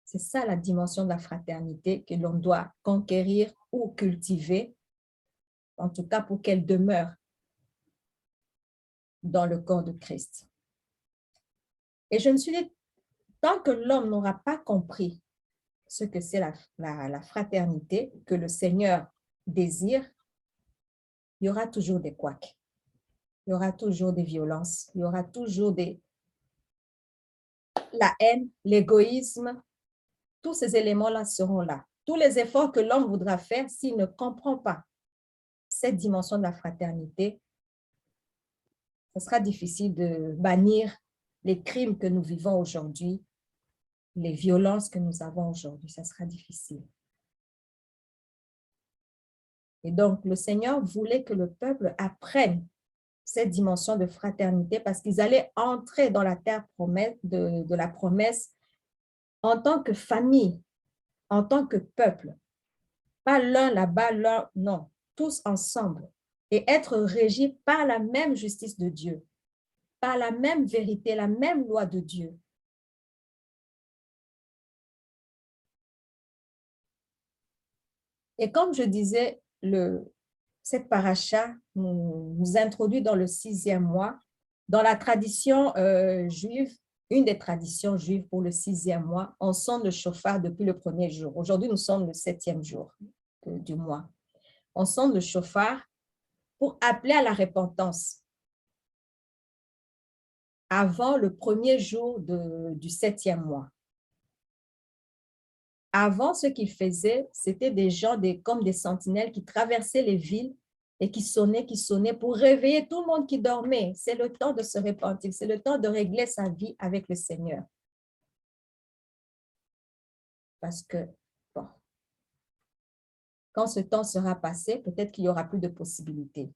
C'est ça la dimension de la fraternité que l'on doit conquérir ou cultiver, en tout cas pour qu'elle demeure dans le corps de Christ. Et je me suis dit, tant que l'homme n'aura pas compris ce que c'est la fraternité que le Seigneur désire, il y aura toujours des couacs. Il y aura toujours des violences, il y aura toujours la haine, l'égoïsme. Tous ces éléments-là seront là. Tous les efforts que l'homme voudra faire, s'il ne comprend pas cette dimension de la fraternité, ce sera difficile de bannir les crimes que nous vivons aujourd'hui, les violences que nous avons aujourd'hui. Ça sera difficile. Et donc, le Seigneur voulait que le peuple apprenne cette dimension de fraternité parce qu'ils allaient entrer dans la terre de la promesse en tant que famille, en tant que peuple. Pas l'un là-bas, l'un, non, tous ensemble. Et être régis par la même justice de Dieu, par la même vérité, la même loi de Dieu. Et comme je disais, cette paracha nous introduit dans le 6e mois. Dans la tradition juive, une des traditions juives pour le 6e mois, on sonne le chauffard depuis le 1er jour. Aujourd'hui, nous sommes le 7e jour du mois. On sonne le chauffard pour appeler à la repentance avant le 1er jour du 7e mois. Avant, ce qu'ils faisaient, c'était des gens comme des sentinelles qui traversaient les villes et qui sonnaient pour réveiller tout le monde qui dormait. C'est le temps de se repentir, c'est le temps de régler sa vie avec le Seigneur. Parce que, bon, quand ce temps sera passé, peut-être qu'il n'y aura plus de possibilités.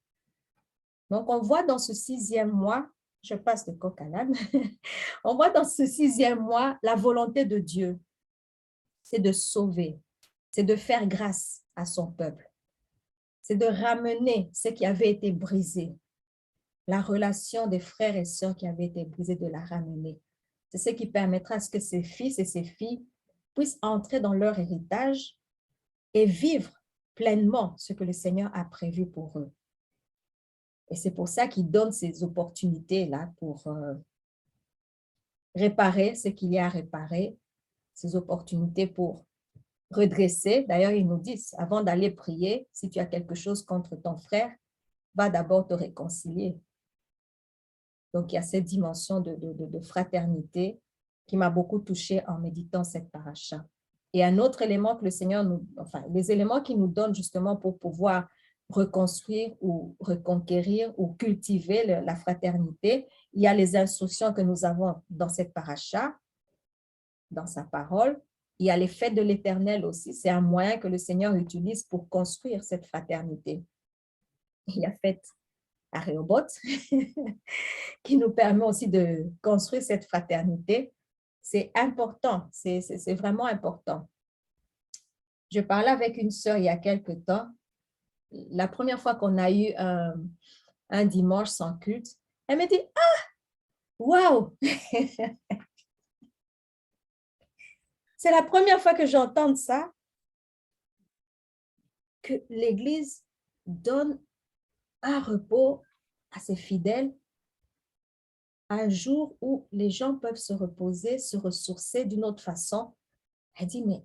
Donc, on voit dans ce 6e mois, je passe de coq à l'âne, on voit dans ce 6e mois la volonté de Dieu, c'est de sauver, c'est de faire grâce à son peuple. C'est de ramener ce qui avait été brisé, la relation des frères et sœurs qui avait été brisée, de la ramener. C'est ce qui permettra à ce que ces fils et ces filles puissent entrer dans leur héritage et vivre pleinement ce que le Seigneur a prévu pour eux. Et c'est pour ça qu'il donne ces opportunités-là pour réparer ce qu'il y a à réparer, ces opportunités pour redresser. D'ailleurs, ils nous disent, avant d'aller prier, si tu as quelque chose contre ton frère, va d'abord te réconcilier. Donc, il y a cette dimension de fraternité qui m'a beaucoup touchée en méditant cette paracha. Et un autre élément que le Seigneur les éléments qu'il nous donne justement pour pouvoir reconstruire ou reconquérir ou cultiver la fraternité, il y a les instructions que nous avons dans cette paracha, dans sa parole. Il y a les fêtes de l'Éternel aussi. C'est un moyen que le Seigneur utilise pour construire cette fraternité. Il y a fête à Rehoboth, qui nous permet aussi de construire cette fraternité. C'est important, c'est vraiment important. Je parlais avec une sœur il y a quelque temps. La première fois qu'on a eu un dimanche sans culte, elle me dit « Ah, waouh !» C'est la première fois que j'entends ça, que l'Église donne un repos à ses fidèles, un jour où les gens peuvent se reposer, se ressourcer d'une autre façon. Elle dit, mais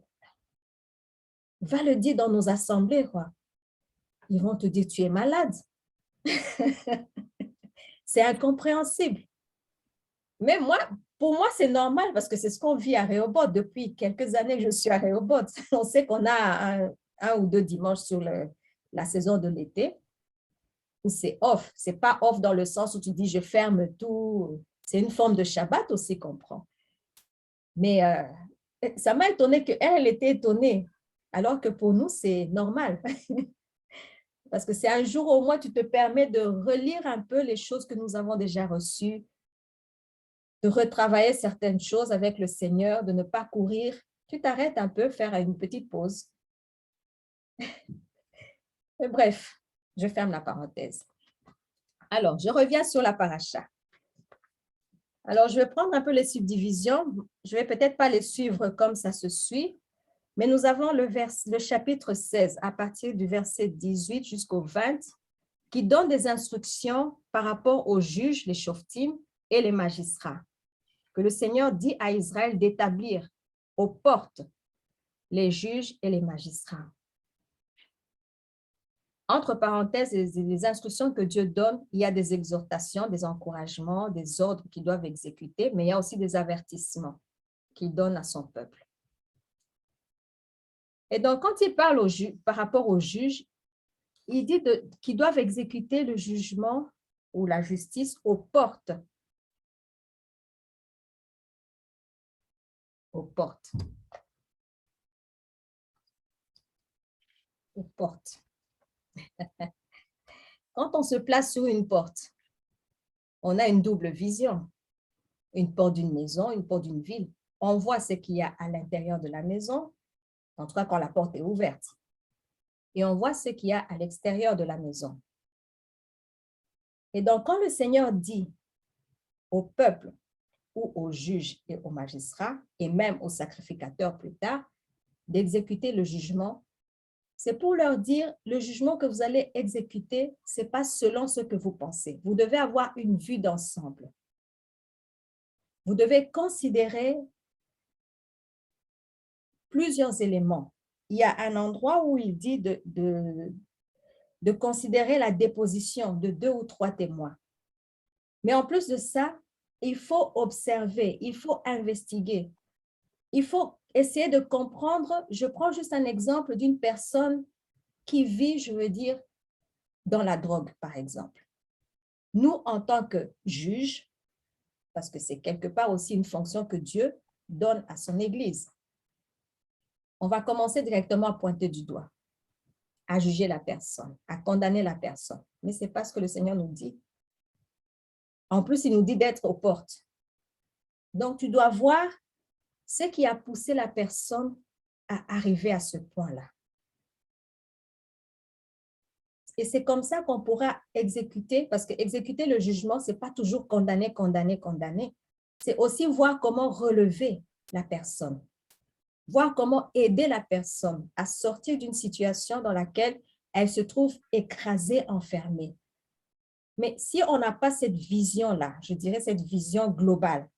va le dire dans nos assemblées, quoi. Ils vont te dire, tu es malade. C'est incompréhensible. Mais pour moi, c'est normal parce que c'est ce qu'on vit à Rehoboth. Depuis quelques années que je suis à Rehoboth, on sait qu'on a un ou deux dimanches sur la saison de l'été où c'est off. C'est pas off dans le sens où tu dis je ferme tout. C'est une forme de Shabbat aussi qu'on prend. Mais ça m'a étonnée qu'elle était étonnée, alors que pour nous, c'est normal. Parce que c'est un jour au mois, tu te permets de relire un peu les choses que nous avons déjà reçues, de retravailler certaines choses avec le Seigneur, de ne pas courir. Tu t'arrêtes un peu, faire une petite pause. Mais bref, je ferme la parenthèse. Alors, je reviens sur la paracha. Alors, je vais prendre un peu les subdivisions. Je ne vais peut-être pas les suivre comme ça se suit, mais nous avons le chapitre 16, à partir du verset 18 jusqu'au 20, qui donne des instructions par rapport aux juges, les shoftim et les magistrats, que le Seigneur dit à Israël d'établir aux portes les juges et les magistrats. entre parenthèses, les instructions que Dieu donne, il y a des exhortations, des encouragements, des ordres qu'ils doivent exécuter, mais il y a aussi des avertissements qu'il donne à son peuple. Et donc, quand il parle par rapport aux juges, il dit qu'ils doivent exécuter le jugement ou la justice aux portes. Aux portes. Aux portes. Quand on se place sur une porte, on a une double vision. Une porte d'une maison, une porte d'une ville. On voit ce qu'il y a à l'intérieur de la maison, en tout cas quand la porte est ouverte. Et on voit ce qu'il y a à l'extérieur de la maison. Et donc, quand le Seigneur dit au peuple ou aux juges et aux magistrats, et même aux sacrificateurs plus tard, d'exécuter le jugement, c'est pour leur dire, le jugement que vous allez exécuter, ce n'est pas selon ce que vous pensez. Vous devez avoir une vue d'ensemble. Vous devez considérer plusieurs éléments. Il y a un endroit où il dit de considérer la déposition de 2 ou 3 témoins. Mais en plus de ça, il faut observer, il faut investiguer. Il faut essayer de comprendre. Je prends juste un exemple d'une personne qui vit, je veux dire, dans la drogue, par exemple. Nous, en tant que juges, parce que c'est quelque part aussi une fonction que Dieu donne à son Église, on va commencer directement à pointer du doigt, à juger la personne, à condamner la personne. Mais ce n'est pas ce que le Seigneur nous dit. En plus, il nous dit d'être aux portes. Donc, tu dois voir ce qui a poussé la personne à arriver à ce point-là. Et c'est comme ça qu'on pourra exécuter, parce que exécuter le jugement, ce n'est pas toujours condamner, condamner, condamner. C'est aussi voir comment relever la personne, voir comment aider la personne à sortir d'une situation dans laquelle elle se trouve écrasée, enfermée. Mais si on n'a pas cette vision-là, je dirais cette vision globale,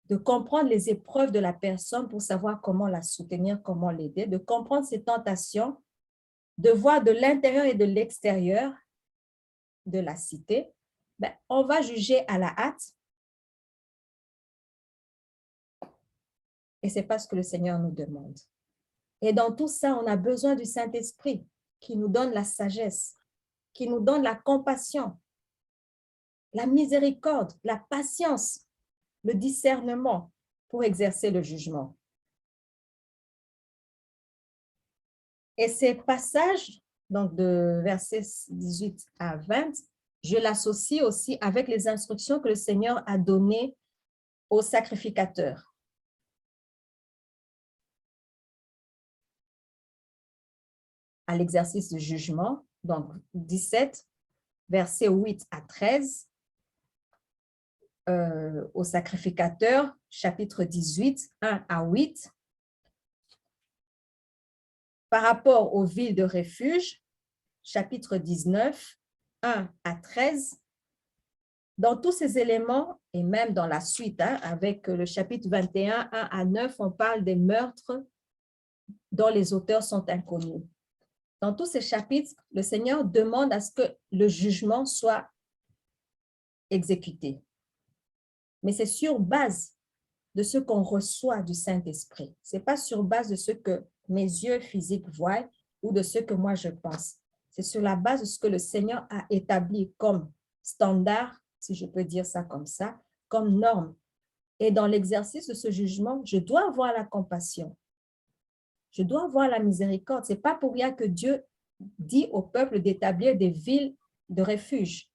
de comprendre les épreuves de la personne pour savoir comment la soutenir, comment l'aider, de comprendre ses tentations, de voir de l'intérieur et de l'extérieur de la cité, ben, on va juger à la hâte. Et ce n'est pas ce que le Seigneur nous demande. Et dans tout ça, on a besoin du Saint-Esprit qui nous donne la sagesse, qui nous donne la compassion, la miséricorde, la patience, le discernement pour exercer le jugement. Et ces passages, donc de versets 18 à 20, je l'associe aussi avec les instructions que le Seigneur a données aux sacrificateurs. À l'exercice de jugement, donc 17, versets 8 à 13, aux sacrificateurs, chapitre 18, 1 à 8. Par rapport aux villes de refuge, chapitre 19, 1 à 13. Dans tous ces éléments, et même dans la suite, avec le chapitre 21, 1 à 9, on parle des meurtres dont les auteurs sont inconnus. Dans tous ces chapitres, le Seigneur demande à ce que le jugement soit exécuté. Mais c'est sur base de ce qu'on reçoit du Saint-Esprit. Ce n'est pas sur base de ce que mes yeux physiques voient ou de ce que moi je pense. C'est sur la base de ce que le Seigneur a établi comme standard, si je peux dire ça comme ça, comme norme. Et dans l'exercice de ce jugement, je dois avoir la compassion. Je dois avoir la miséricorde. Ce n'est pas pour rien que Dieu dit au peuple d'établir des villes de refuge.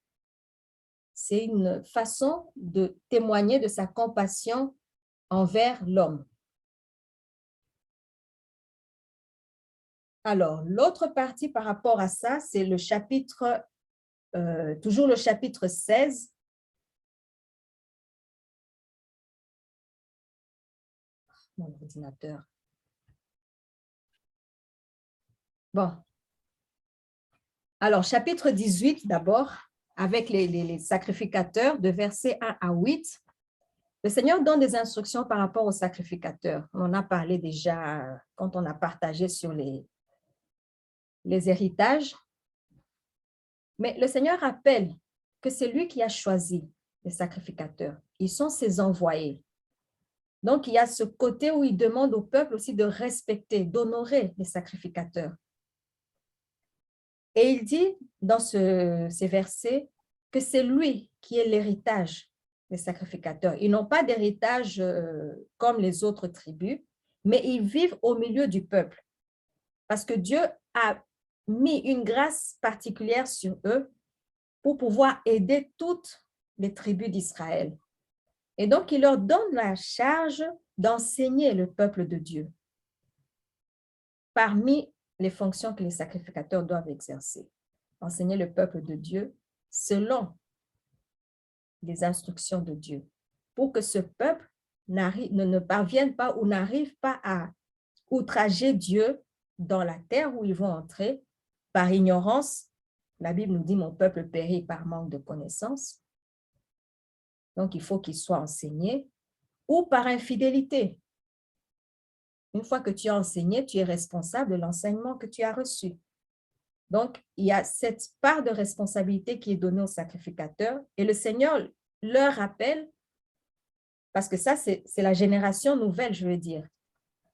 C'est une façon de témoigner de sa compassion envers l'homme. Alors, l'autre partie par rapport à ça, c'est le chapitre, toujours le chapitre 16. Mon ordinateur. Bon. Alors, chapitre 18 d'abord, avec les sacrificateurs de versets 1 à 8. Le Seigneur donne des instructions par rapport aux sacrificateurs. On en a parlé déjà quand on a partagé sur les les héritages. Mais le Seigneur rappelle que c'est lui qui a choisi les sacrificateurs. Ils sont ses envoyés. Donc, il y a ce côté où il demande au peuple aussi de respecter, d'honorer les sacrificateurs. Et il dit dans ces versets que c'est lui qui est l'héritage des sacrificateurs. Ils n'ont pas d'héritage comme les autres tribus, mais ils vivent au milieu du peuple. Parce que Dieu a mis une grâce particulière sur eux pour pouvoir aider toutes les tribus d'Israël. Et donc, il leur donne la charge d'enseigner le peuple de Dieu parmi les fonctions que les sacrificateurs doivent exercer. Enseigner le peuple de Dieu selon les instructions de Dieu pour que ce peuple ne parvienne pas ou n'arrive pas à outrager Dieu dans la terre où ils vont entrer par ignorance. La Bible nous dit « Mon peuple périt par manque de connaissance ». Donc, il faut qu'il soit enseigné ou par infidélité. Une fois que tu as enseigné, tu es responsable de l'enseignement que tu as reçu. Donc, il y a cette part de responsabilité qui est donnée aux sacrificateurs et le Seigneur leur rappelle, parce que ça, c'est la génération nouvelle, je veux dire.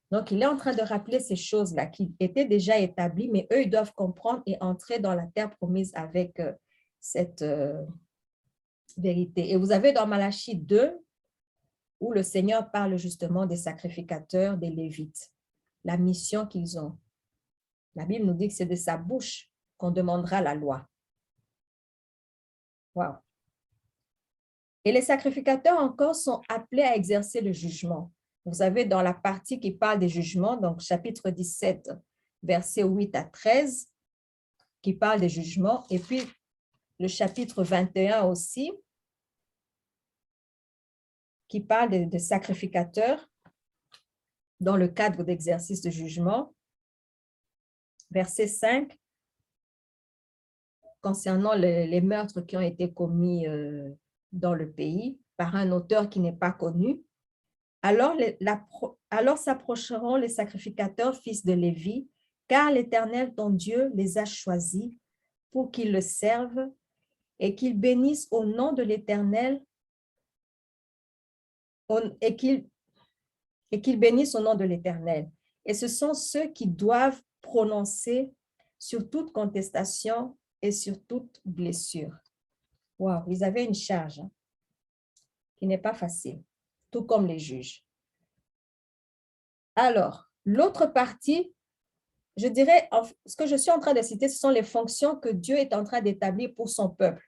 Donc, il est en train de rappeler ces choses-là qui étaient déjà établies, mais eux, ils doivent comprendre et entrer dans la terre promise avec cette vérité. Et vous avez dans Malachie 2, où le Seigneur parle justement des sacrificateurs, des Lévites, la mission qu'ils ont. La Bible nous dit que c'est de sa bouche qu'on demandera la loi. Wow. Et les sacrificateurs encore sont appelés à exercer le jugement. Vous avez dans la partie qui parle des jugements, donc chapitre 17, versets 8 à 13, qui parle des jugements, et puis le chapitre 21 aussi, qui parle de sacrificateurs dans le cadre d'exercice de jugement. Verset 5, concernant les meurtres qui ont été commis dans le pays par un auteur qui n'est pas connu. Alors s'approcheront les sacrificateurs, fils de Lévi, car l'Éternel, ton Dieu, les a choisis pour qu'ils le servent et qu'ils bénissent au nom de l'Éternel et qu'ils bénissent au nom de l'Éternel. Et ce sont ceux qui doivent prononcer sur toute contestation et sur toute blessure. Wow, ils avaient une charge qui n'est pas facile, tout comme les juges. Alors, l'autre partie, je dirais, ce que je suis en train de citer, ce sont les fonctions que Dieu est en train d'établir pour son peuple,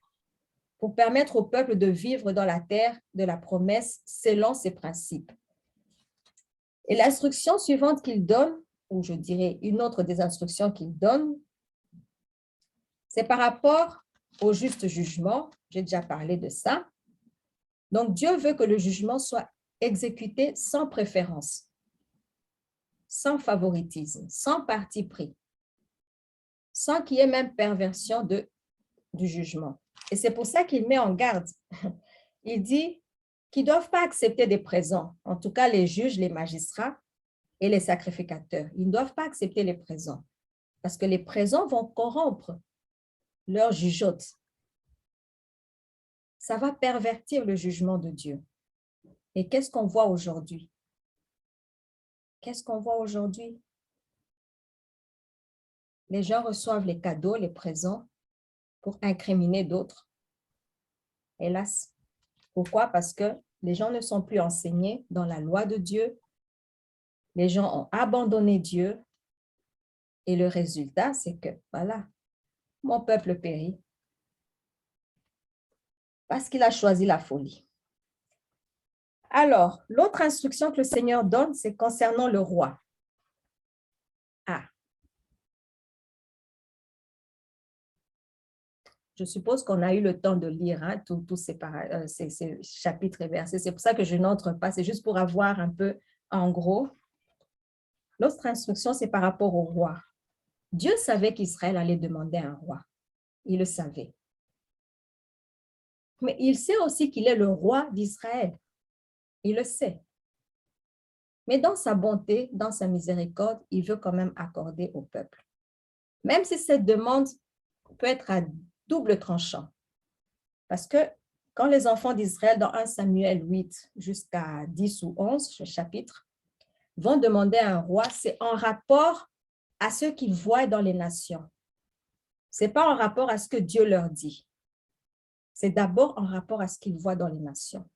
pour permettre au peuple de vivre dans la terre de la promesse selon ses principes. Et l'instruction suivante qu'il donne, ou je dirais une autre des instructions qu'il donne, c'est par rapport au juste jugement. J'ai déjà parlé de ça. Donc, Dieu veut que le jugement soit exécuté sans préférence, sans favoritisme, sans parti pris, sans qu'il y ait même perversion du jugement. Et c'est pour ça qu'il met en garde. Il dit qu'ils ne doivent pas accepter des présents, en tout cas les juges, les magistrats et les sacrificateurs. Ils ne doivent pas accepter les présents parce que les présents vont corrompre leur jugeote. Ça va pervertir le jugement de Dieu. Et qu'est-ce qu'on voit aujourd'hui? Qu'est-ce qu'on voit aujourd'hui? Les gens reçoivent les cadeaux, les présents pour incriminer d'autres. Hélas. Pourquoi? Parce que les gens ne sont plus enseignés dans la loi de Dieu. Les gens ont abandonné Dieu. Et le résultat, c'est que, voilà, mon peuple périt parce qu'il a choisi la folie. Alors, l'autre instruction que le Seigneur donne, c'est concernant le roi. Je suppose qu'on a eu le temps de lire tous ces chapitres et versets. C'est pour ça que je n'entre pas. C'est juste pour avoir un peu en gros. L'autre instruction, c'est par rapport au roi. Dieu savait qu'Israël allait demander un roi. Il le savait. Mais il sait aussi qu'il est le roi d'Israël. Il le sait. Mais dans sa bonté, dans sa miséricorde, il veut quand même accorder au peuple Même si cette demande peut être à double tranchant. Parce que quand les enfants d'Israël, dans 1 Samuel 8 jusqu'à 10 ou 11, le chapitre, vont demander à un roi, c'est en rapport à ce qu'ils voient dans les nations. Ce n'est pas en rapport à ce que Dieu leur dit. C'est d'abord en rapport à ce qu'ils voient dans les nations.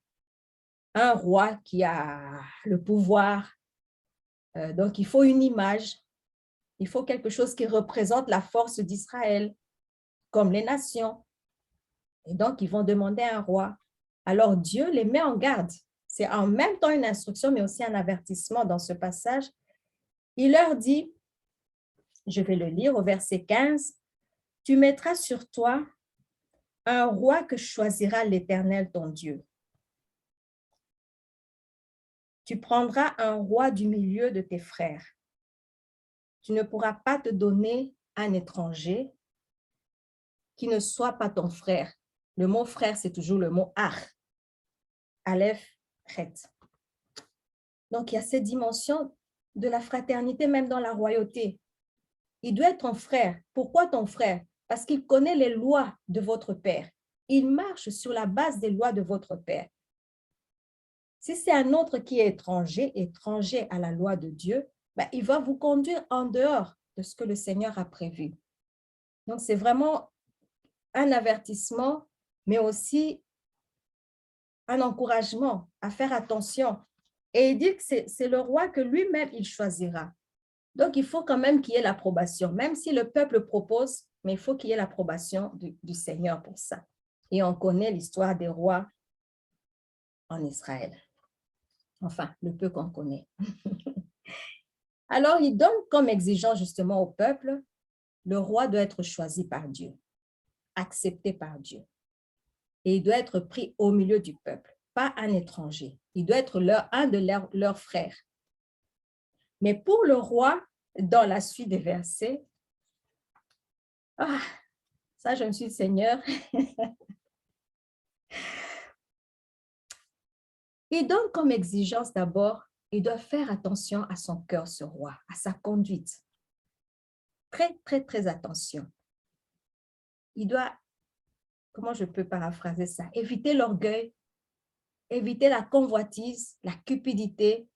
Un roi qui a le pouvoir, donc il faut une image, il faut quelque chose qui représente la force d'Israël, comme les nations. Et donc, ils vont demander à un roi. Alors, Dieu les met en garde. C'est en même temps une instruction, mais aussi un avertissement dans ce passage. Il leur dit, je vais le lire au verset 15, « Tu mettras sur toi un roi que choisira l'Éternel ton Dieu. Tu prendras un roi du milieu de tes frères. Tu ne pourras pas te donner un étranger qui ne soit pas ton frère. » Le mot frère, c'est toujours le mot ach. Aleph, chet. Donc, il y a cette dimension de la fraternité, même dans la royauté. Il doit être ton frère. Pourquoi ton frère? Parce qu'il connaît les lois de votre père. Il marche sur la base des lois de votre père. Si c'est un autre qui est étranger à la loi de Dieu, ben, il va vous conduire en dehors de ce que le Seigneur a prévu. Donc, c'est vraiment un avertissement, mais aussi un encouragement à faire attention. Et il dit que c'est le roi que lui-même il choisira. Donc, il faut quand même qu'il y ait l'approbation, même si le peuple propose, mais il faut qu'il y ait l'approbation du Seigneur pour ça. Et on connaît l'histoire des rois en Israël. Enfin, le peu qu'on connaît. Alors, il donne comme exigence justement au peuple, le roi doit être choisi par Dieu, accepté par Dieu. Et il doit être pris au milieu du peuple, pas un étranger. Il doit être un de leurs frères. Mais pour le roi, dans la suite des versets, ça je me suis dit, Seigneur, il donne comme exigence d'abord, il doit faire attention à son cœur, ce roi, à sa conduite. Très, très, très attention. Il doit, comment je peux paraphraser ça? Éviter l'orgueil, éviter la convoitise, la cupidité,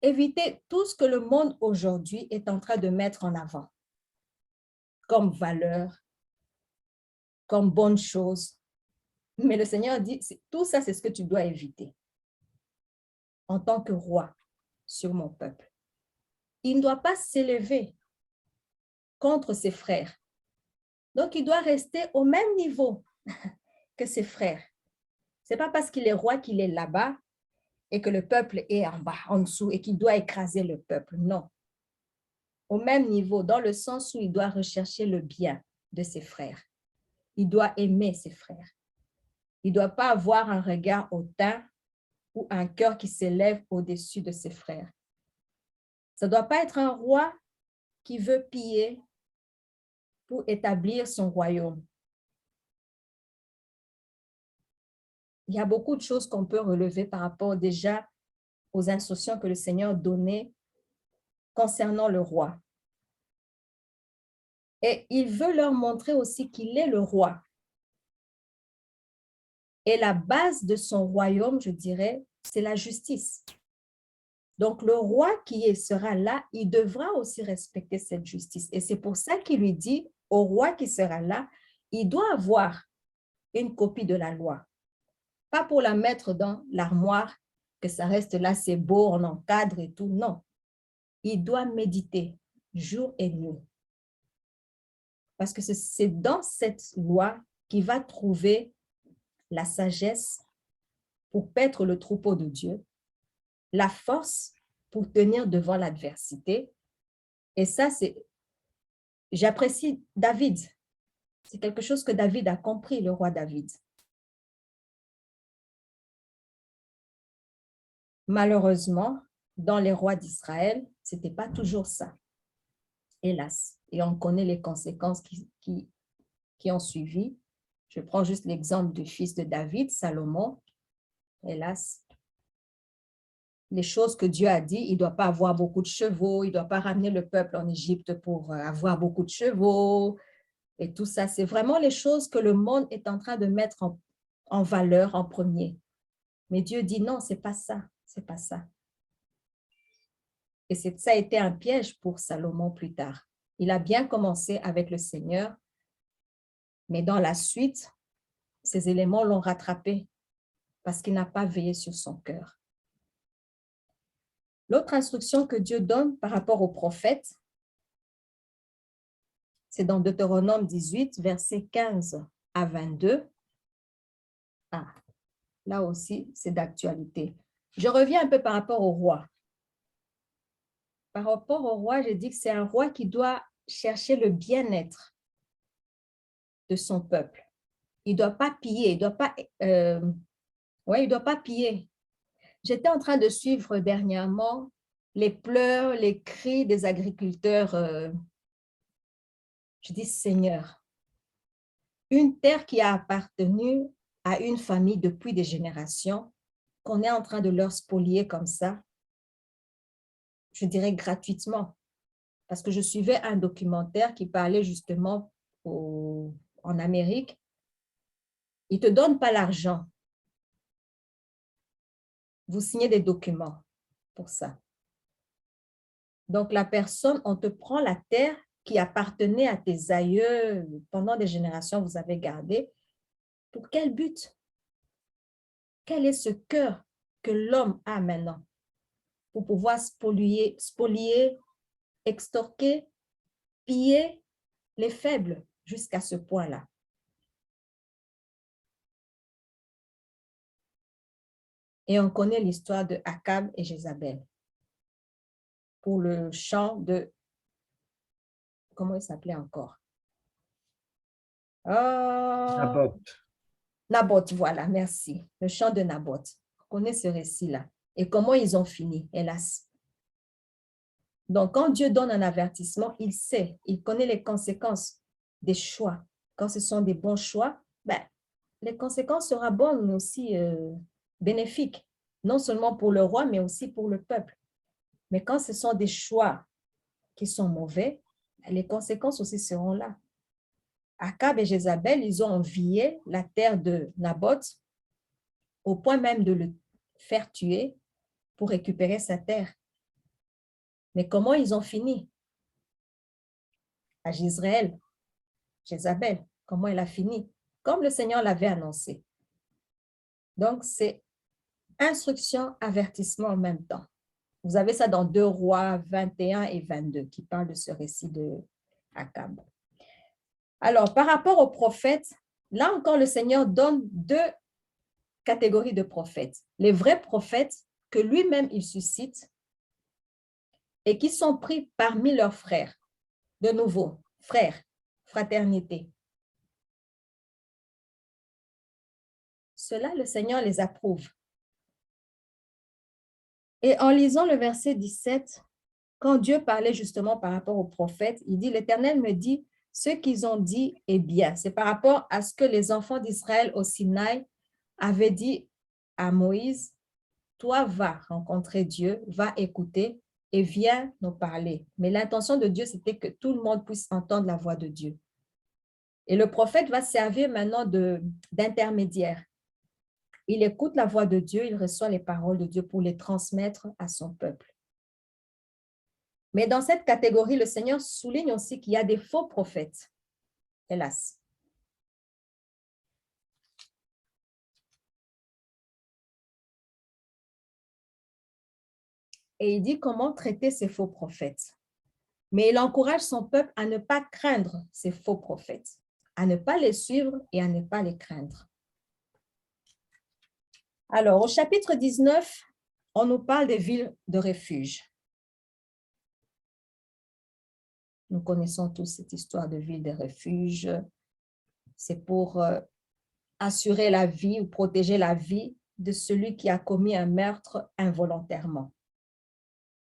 éviter tout ce que le monde aujourd'hui est en train de mettre en avant comme valeur, comme bonne chose. Mais le Seigneur dit, tout ça, c'est ce que tu dois éviter en tant que roi sur mon peuple. Il ne doit pas s'élever contre ses frères. Donc, il doit rester au même niveau que ses frères. Ce n'est pas parce qu'il est roi qu'il est là-bas et que le peuple est en bas, en dessous, et qu'il doit écraser le peuple. Non. Au même niveau, dans le sens où il doit rechercher le bien de ses frères. Il doit aimer ses frères. Il ne doit pas avoir un regard hautain ou un cœur qui s'élève au-dessus de ses frères. Ça ne doit pas être un roi qui veut piller pour établir son royaume. Il y a beaucoup de choses qu'on peut relever par rapport déjà aux instructions que le Seigneur donnait concernant le roi. Et il veut leur montrer aussi qu'il est le roi. Et la base de son royaume, je dirais, c'est la justice. Donc, le roi qui sera là, il devra aussi respecter cette justice. Et c'est pour ça qu'il lui dit au roi qui sera là, il doit avoir une copie de la loi. Pas pour la mettre dans l'armoire, que ça reste là, c'est beau, on encadre et tout. Non. Il doit méditer jour et nuit. Parce que c'est dans cette loi qu'il va trouver la sagesse pour paître le troupeau de Dieu, la force pour tenir devant l'adversité. Et ça, j'apprécie David. C'est quelque chose que David a compris, le roi David. Malheureusement, dans les rois d'Israël, ce n'était pas toujours ça. Hélas. Et on connaît les conséquences qui ont suivi. Je prends juste l'exemple du fils de David, Salomon. Hélas, les choses que Dieu a dit. Il ne doit pas avoir beaucoup de chevaux, il ne doit pas ramener le peuple en Égypte pour avoir beaucoup de chevaux et tout ça. C'est vraiment les choses que le monde est en train de mettre en valeur en premier. Mais Dieu dit non, ce n'est pas ça, c'est pas ça. Et ça a été un piège pour Salomon plus tard. Il a bien commencé avec le Seigneur, mais dans la suite, ces éléments l'ont rattrapé parce qu'il n'a pas veillé sur son cœur. L'autre instruction que Dieu donne par rapport aux prophètes, c'est dans Deutéronome 18, versets 15 à 22. Ah, là aussi, c'est d'actualité. Je reviens un peu par rapport au roi. Par rapport au roi, j'ai dit que c'est un roi qui doit chercher le bien-être de son peuple. Il ne doit pas piller, il ne doit pas piller. J'étais en train de suivre dernièrement les pleurs, les cris des agriculteurs. Je dis, Seigneur, une terre qui a appartenu à une famille depuis des générations, qu'on est en train de leur spolier comme ça, je dirais gratuitement. Parce que je suivais un documentaire qui parlait justement en Amérique. Ils ne te donnent pas l'argent. Vous signez des documents pour ça. Donc, la personne, on te prend la terre qui appartenait à tes aïeux pendant des générations, vous avez gardé. Pour quel but? Quel est ce cœur que l'homme a maintenant pour pouvoir spolier, extorquer, piller les faibles jusqu'à ce point-là? Et on connaît l'histoire de Akab et Jézabel pour le chant de, comment il s'appelait encore? Naboth. Naboth, voilà, merci. Le chant de Naboth. On connaît ce récit-là. Et comment ils ont fini, hélas. Donc, quand Dieu donne un avertissement, il sait, il connaît les conséquences des choix. Quand ce sont des bons choix, les conséquences seront bonnes, mais aussi bénéfiques, non seulement pour le roi, mais aussi pour le peuple. Mais quand ce sont des choix qui sont mauvais, les conséquences aussi seront là. Akab et Jézabel, ils ont envié la terre de Naboth au point même de le faire tuer pour récupérer sa terre. Mais comment ils ont fini? À Jezreel, Jézabel, comment elle a fini? Comme le Seigneur l'avait annoncé. Donc, c'est instruction, avertissement en même temps. Vous avez ça dans 2 Rois 21 et 22 qui parlent de ce récit de Akab. Alors, par rapport aux prophètes, là encore, le Seigneur donne 2 catégories de prophètes. Les vrais prophètes que lui-même il suscite et qui sont pris parmi leurs frères. De nouveau, frères, fraternité. Cela, le Seigneur les approuve. Et en lisant le verset 17, quand Dieu parlait justement par rapport aux prophètes, il dit, l'Éternel me dit, ce qu'ils ont dit est bien. C'est par rapport à ce que les enfants d'Israël au Sinaï avaient dit à Moïse, toi va rencontrer Dieu, va écouter et viens nous parler. Mais l'intention de Dieu, c'était que tout le monde puisse entendre la voix de Dieu. Et le prophète va servir maintenant d'intermédiaire. Il écoute la voix de Dieu, il reçoit les paroles de Dieu pour les transmettre à son peuple. Mais dans cette catégorie, le Seigneur souligne aussi qu'il y a des faux prophètes, hélas. Et il dit comment traiter ces faux prophètes. Mais il encourage son peuple à ne pas craindre ces faux prophètes, à ne pas les suivre et à ne pas les craindre. Alors, au chapitre 19, on nous parle des villes de refuge. Nous connaissons tous cette histoire de ville de refuge. C'est pour assurer la vie ou protéger la vie de celui qui a commis un meurtre involontairement.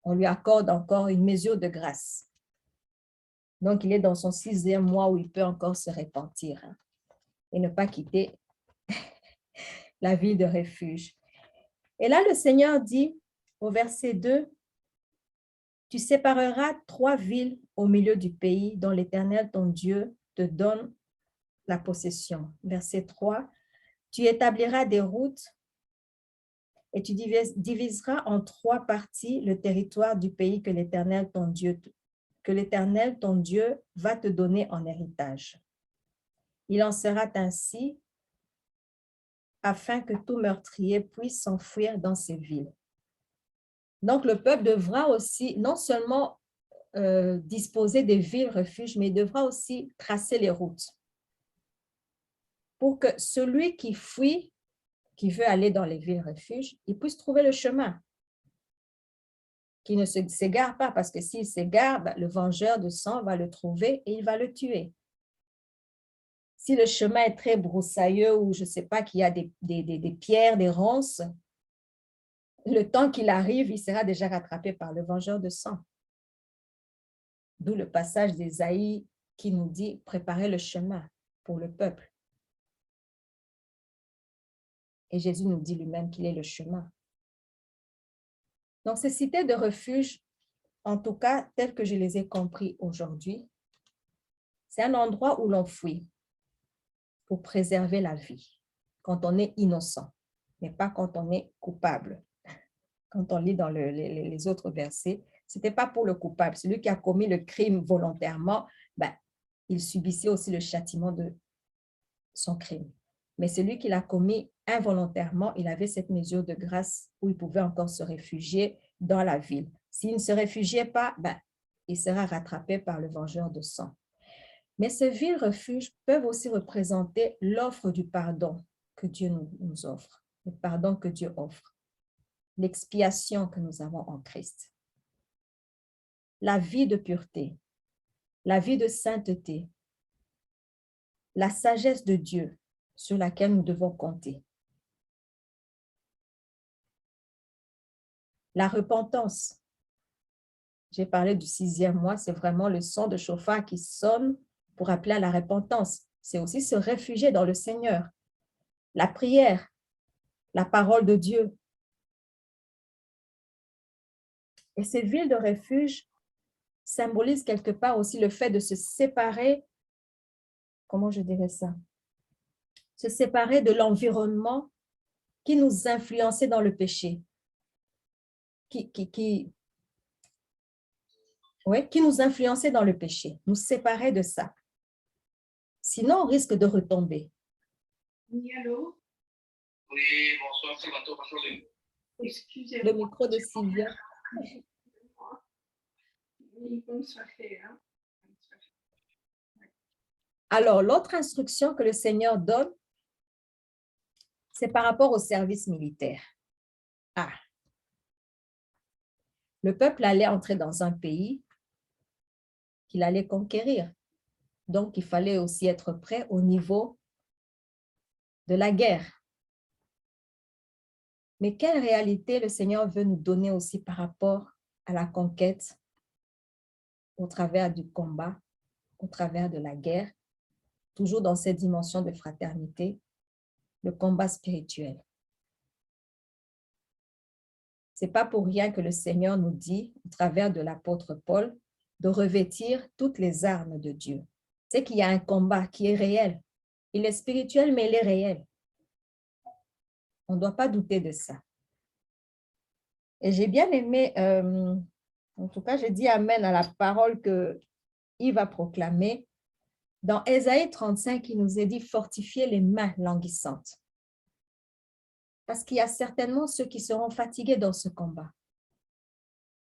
On lui accorde encore une mesure de grâce. Donc, il est dans son 6e mois où il peut encore se repentir et ne pas quitter la ville de refuge. Et là, le Seigneur dit, au verset 2, « Tu sépareras 3 villes au milieu du pays dont l'Éternel, ton Dieu, te donne la possession. » Verset 3, « Tu établiras des routes et tu diviseras en 3 parties le territoire du pays que l'Éternel, ton Dieu, va te donner en héritage. Il en sera ainsi afin que tout meurtrier puisse s'enfuir dans ces villes. » Donc, le peuple devra aussi non seulement disposer des villes refuges, mais il devra aussi tracer les routes pour que celui qui fuit, qui veut aller dans les villes refuges, il puisse trouver le chemin, qu'il ne s'égare pas, parce que s'il s'égare, le vengeur de sang va le trouver et il va le tuer. Si le chemin est très broussailleux ou je ne sais pas, qu'il y a des pierres, des ronces, le temps qu'il arrive, il sera déjà rattrapé par le vengeur de sang. D'où le passage d'Ésaïe qui nous dit « Préparez le chemin pour le peuple ». Et Jésus nous dit lui-même qu'il est le chemin. Donc, ces cités de refuge, en tout cas, telles que je les ai compris aujourd'hui, c'est un endroit où l'on fuit pour préserver la vie, quand on est innocent, mais pas quand on est coupable. Quand on lit dans les autres versets, ce n'était pas pour le coupable. Celui qui a commis le crime volontairement, il subissait aussi le châtiment de son crime. Mais celui qui l'a commis involontairement, il avait cette mesure de grâce où il pouvait encore se réfugier dans la ville. S'il ne se réfugiait pas, il sera rattrapé par le vengeur de sang. Mais ces villes refuges peuvent aussi représenter l'offre du pardon que Dieu nous offre, le pardon que Dieu offre, l'expiation que nous avons en Christ, la vie de pureté, la vie de sainteté, la sagesse de Dieu sur laquelle nous devons compter, la repentance. J'ai parlé du 6e mois, c'est vraiment le son de chauffard qui sonne pour appeler à la repentance. C'est aussi se réfugier dans le Seigneur. La prière, la parole de Dieu. Et ces villes de refuge symbolisent quelque part aussi le fait de se séparer, comment je dirais ça? Se séparer de l'environnement qui nous influençait dans le péché, qui nous influençait dans le péché, nous séparer de ça. Sinon, on risque de retomber. Oui, allô? Oui, bonsoir, c'est Mato. Excusez-moi. Le micro de Sylvia. Oui, bon, ça fait, hein? Alors, l'autre instruction que le Seigneur donne, c'est par rapport au service militaire. Le peuple allait entrer dans un pays qu'il allait conquérir. Donc, il fallait aussi être prêt au niveau de la guerre. Mais quelle réalité le Seigneur veut nous donner aussi par rapport à la conquête au travers du combat, au travers de la guerre, toujours dans cette dimension de fraternité, le combat spirituel. Ce n'est pas pour rien que le Seigneur nous dit, au travers de l'apôtre Paul, de revêtir toutes les armes de Dieu. C'est qu'il y a un combat qui est réel. Il est spirituel, mais il est réel. On ne doit pas douter de ça. Et j'ai bien aimé, en tout cas, j'ai dit amen à la parole que Yves a proclamée. Dans Ésaïe 35, il nous est dit « Fortifiez les mains languissantes ». Parce qu'il y a certainement ceux qui seront fatigués dans ce combat.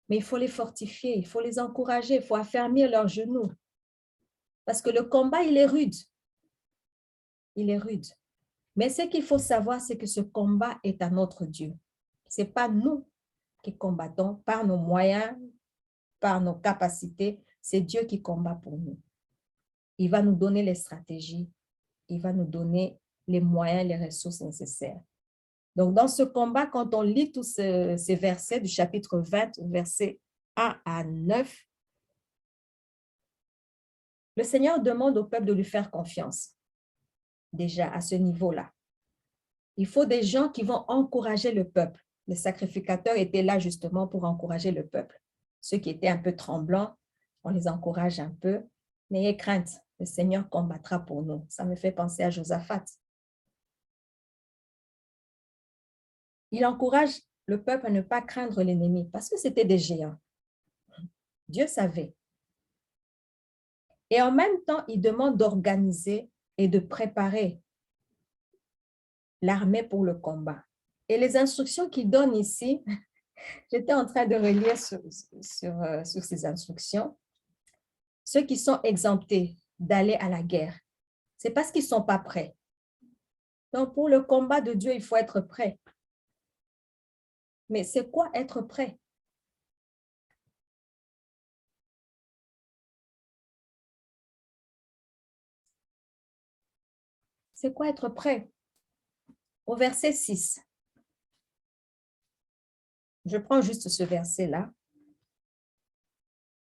Mais il faut les fortifier, il faut les encourager, il faut affermir leurs genoux. Parce que le combat, il est rude. Il est rude. Mais ce qu'il faut savoir, c'est que ce combat est à notre Dieu. Ce n'est pas nous qui combattons par nos moyens, par nos capacités. C'est Dieu qui combat pour nous. Il va nous donner les stratégies. Il va nous donner les moyens, les ressources nécessaires. Donc, dans ce combat, quand on lit tous ces versets du chapitre 20, versets 1 à 9, le Seigneur demande au peuple de lui faire confiance. Déjà, à ce niveau-là. Il faut des gens qui vont encourager le peuple. les sacrificateurs étaient là justement pour encourager le peuple. Ceux qui étaient un peu tremblants, on les encourage un peu. N'ayez crainte, le Seigneur combattra pour nous. Ça me fait penser à Josaphat. Il encourage le peuple à ne pas craindre l'ennemi parce que c'était des géants. Dieu savait. Et en même temps, il demande d'organiser et de préparer l'armée pour le combat. Et les instructions qu'il donne ici, j'étais en train de relire sur ces instructions. Ceux qui sont exemptés d'aller à la guerre, c'est parce qu'ils ne sont pas prêts. Donc, pour le combat de Dieu, il faut être prêt. Mais c'est quoi être prêt? C'est quoi être prêt? Au verset 6. Je prends juste ce verset-là.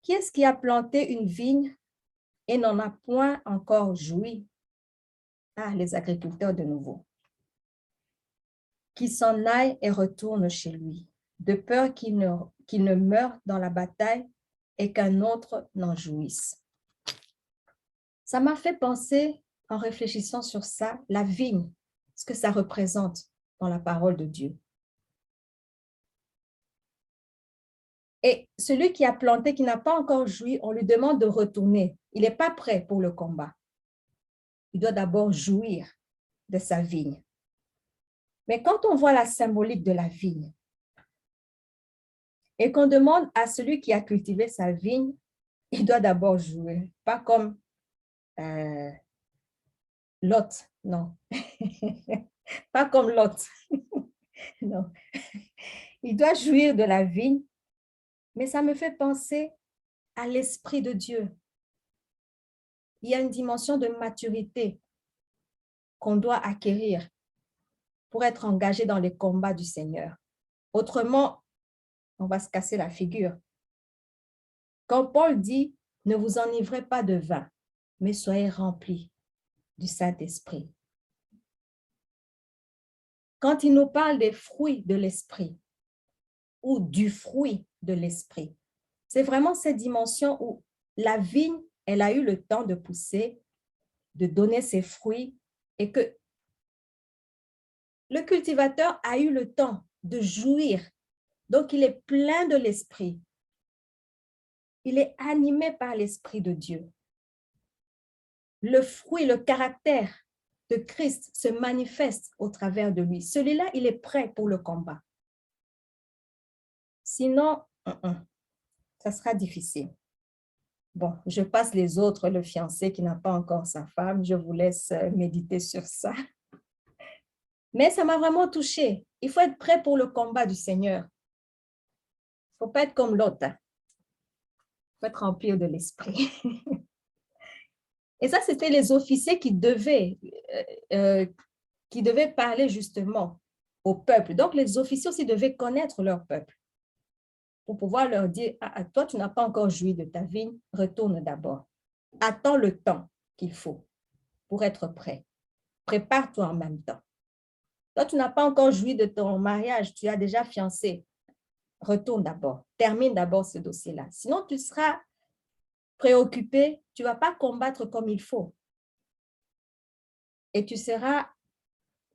Qui est-ce qui a planté une vigne et n'en a point encore joui? Ah, les agriculteurs de nouveau. Qui s'en aille et retourne chez lui, de peur qu'il ne meure dans la bataille et qu'un autre n'en jouisse. Ça m'a fait penser, en réfléchissant sur ça, la vigne, ce que ça représente dans la parole de Dieu. Et celui qui a planté, qui n'a pas encore joui, on lui demande de retourner. Il n'est pas prêt pour le combat. Il doit d'abord jouir de sa vigne. Mais quand on voit la symbolique de la vigne et qu'on demande à celui qui a cultivé sa vigne, il doit d'abord jouir, pas comme Lot, non. Pas comme Lot. Non. Il doit jouir de la vigne, mais ça me fait penser à l'Esprit de Dieu. Il y a une dimension de maturité qu'on doit acquérir pour être engagé dans les combats du Seigneur. Autrement, on va se casser la figure. Quand Paul dit, ne vous enivrez pas de vin, mais soyez remplis du Saint-Esprit. Quand il nous parle des fruits de l'Esprit ou du fruit de l'Esprit, c'est vraiment cette dimension où la vigne, elle a eu le temps de pousser, de donner ses fruits et que le cultivateur a eu le temps de jouir. Donc, il est plein de l'Esprit. Il est animé par l'Esprit de Dieu. Le fruit, le caractère de Christ se manifeste au travers de lui. Celui-là, il est prêt pour le combat. Sinon, ça sera difficile. Bon, je passe les autres, le fiancé qui n'a pas encore sa femme, je vous laisse méditer sur ça. Mais ça m'a vraiment touchée. Il faut être prêt pour le combat du Seigneur. Il ne faut pas être comme l'autre. Il faut être rempli de l'Esprit. Et ça, c'était les officiers qui devaient parler justement au peuple. Donc, les officiers aussi devaient connaître leur peuple pour pouvoir leur dire, ah, toi, tu n'as pas encore joui de ta vigne, retourne d'abord. Attends le temps qu'il faut pour être prêt. Prépare-toi en même temps. Toi, tu n'as pas encore joui de ton mariage, tu as déjà fiancé. Retourne d'abord. Termine d'abord ce dossier-là. Sinon, tu seras préoccupé, tu ne vas pas combattre comme il faut. Et tu seras,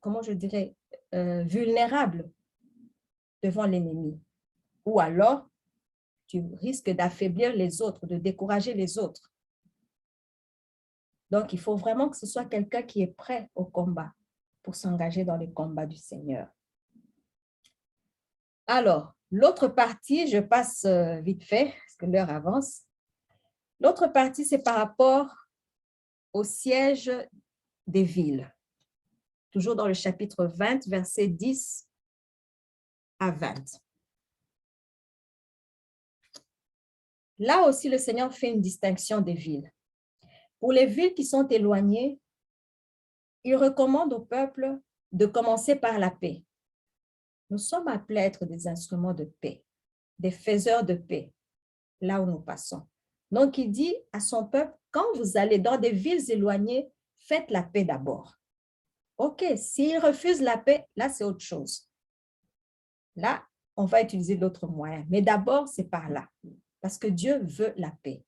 comment je dirais, vulnérable devant l'ennemi. Ou alors, tu risques d'affaiblir les autres, de décourager les autres. Donc, il faut vraiment que ce soit quelqu'un qui est prêt au combat pour s'engager dans les combats du Seigneur. Alors, l'autre partie, je passe vite fait, parce que l'heure avance. L'autre partie, c'est par rapport au siège des villes. Toujours dans le chapitre 20, versets 10 à 20. Là aussi, le Seigneur fait une distinction des villes. Pour les villes qui sont éloignées, il recommande au peuple de commencer par la paix. Nous sommes appelés à être des instruments de paix, des faiseurs de paix, là où nous passons. Donc, il dit à son peuple, quand vous allez dans des villes éloignées, faites la paix d'abord. OK, s'ils refusent la paix, là, c'est autre chose. là, on va utiliser d'autres moyens. Mais d'abord, c'est par là, parce que Dieu veut la paix.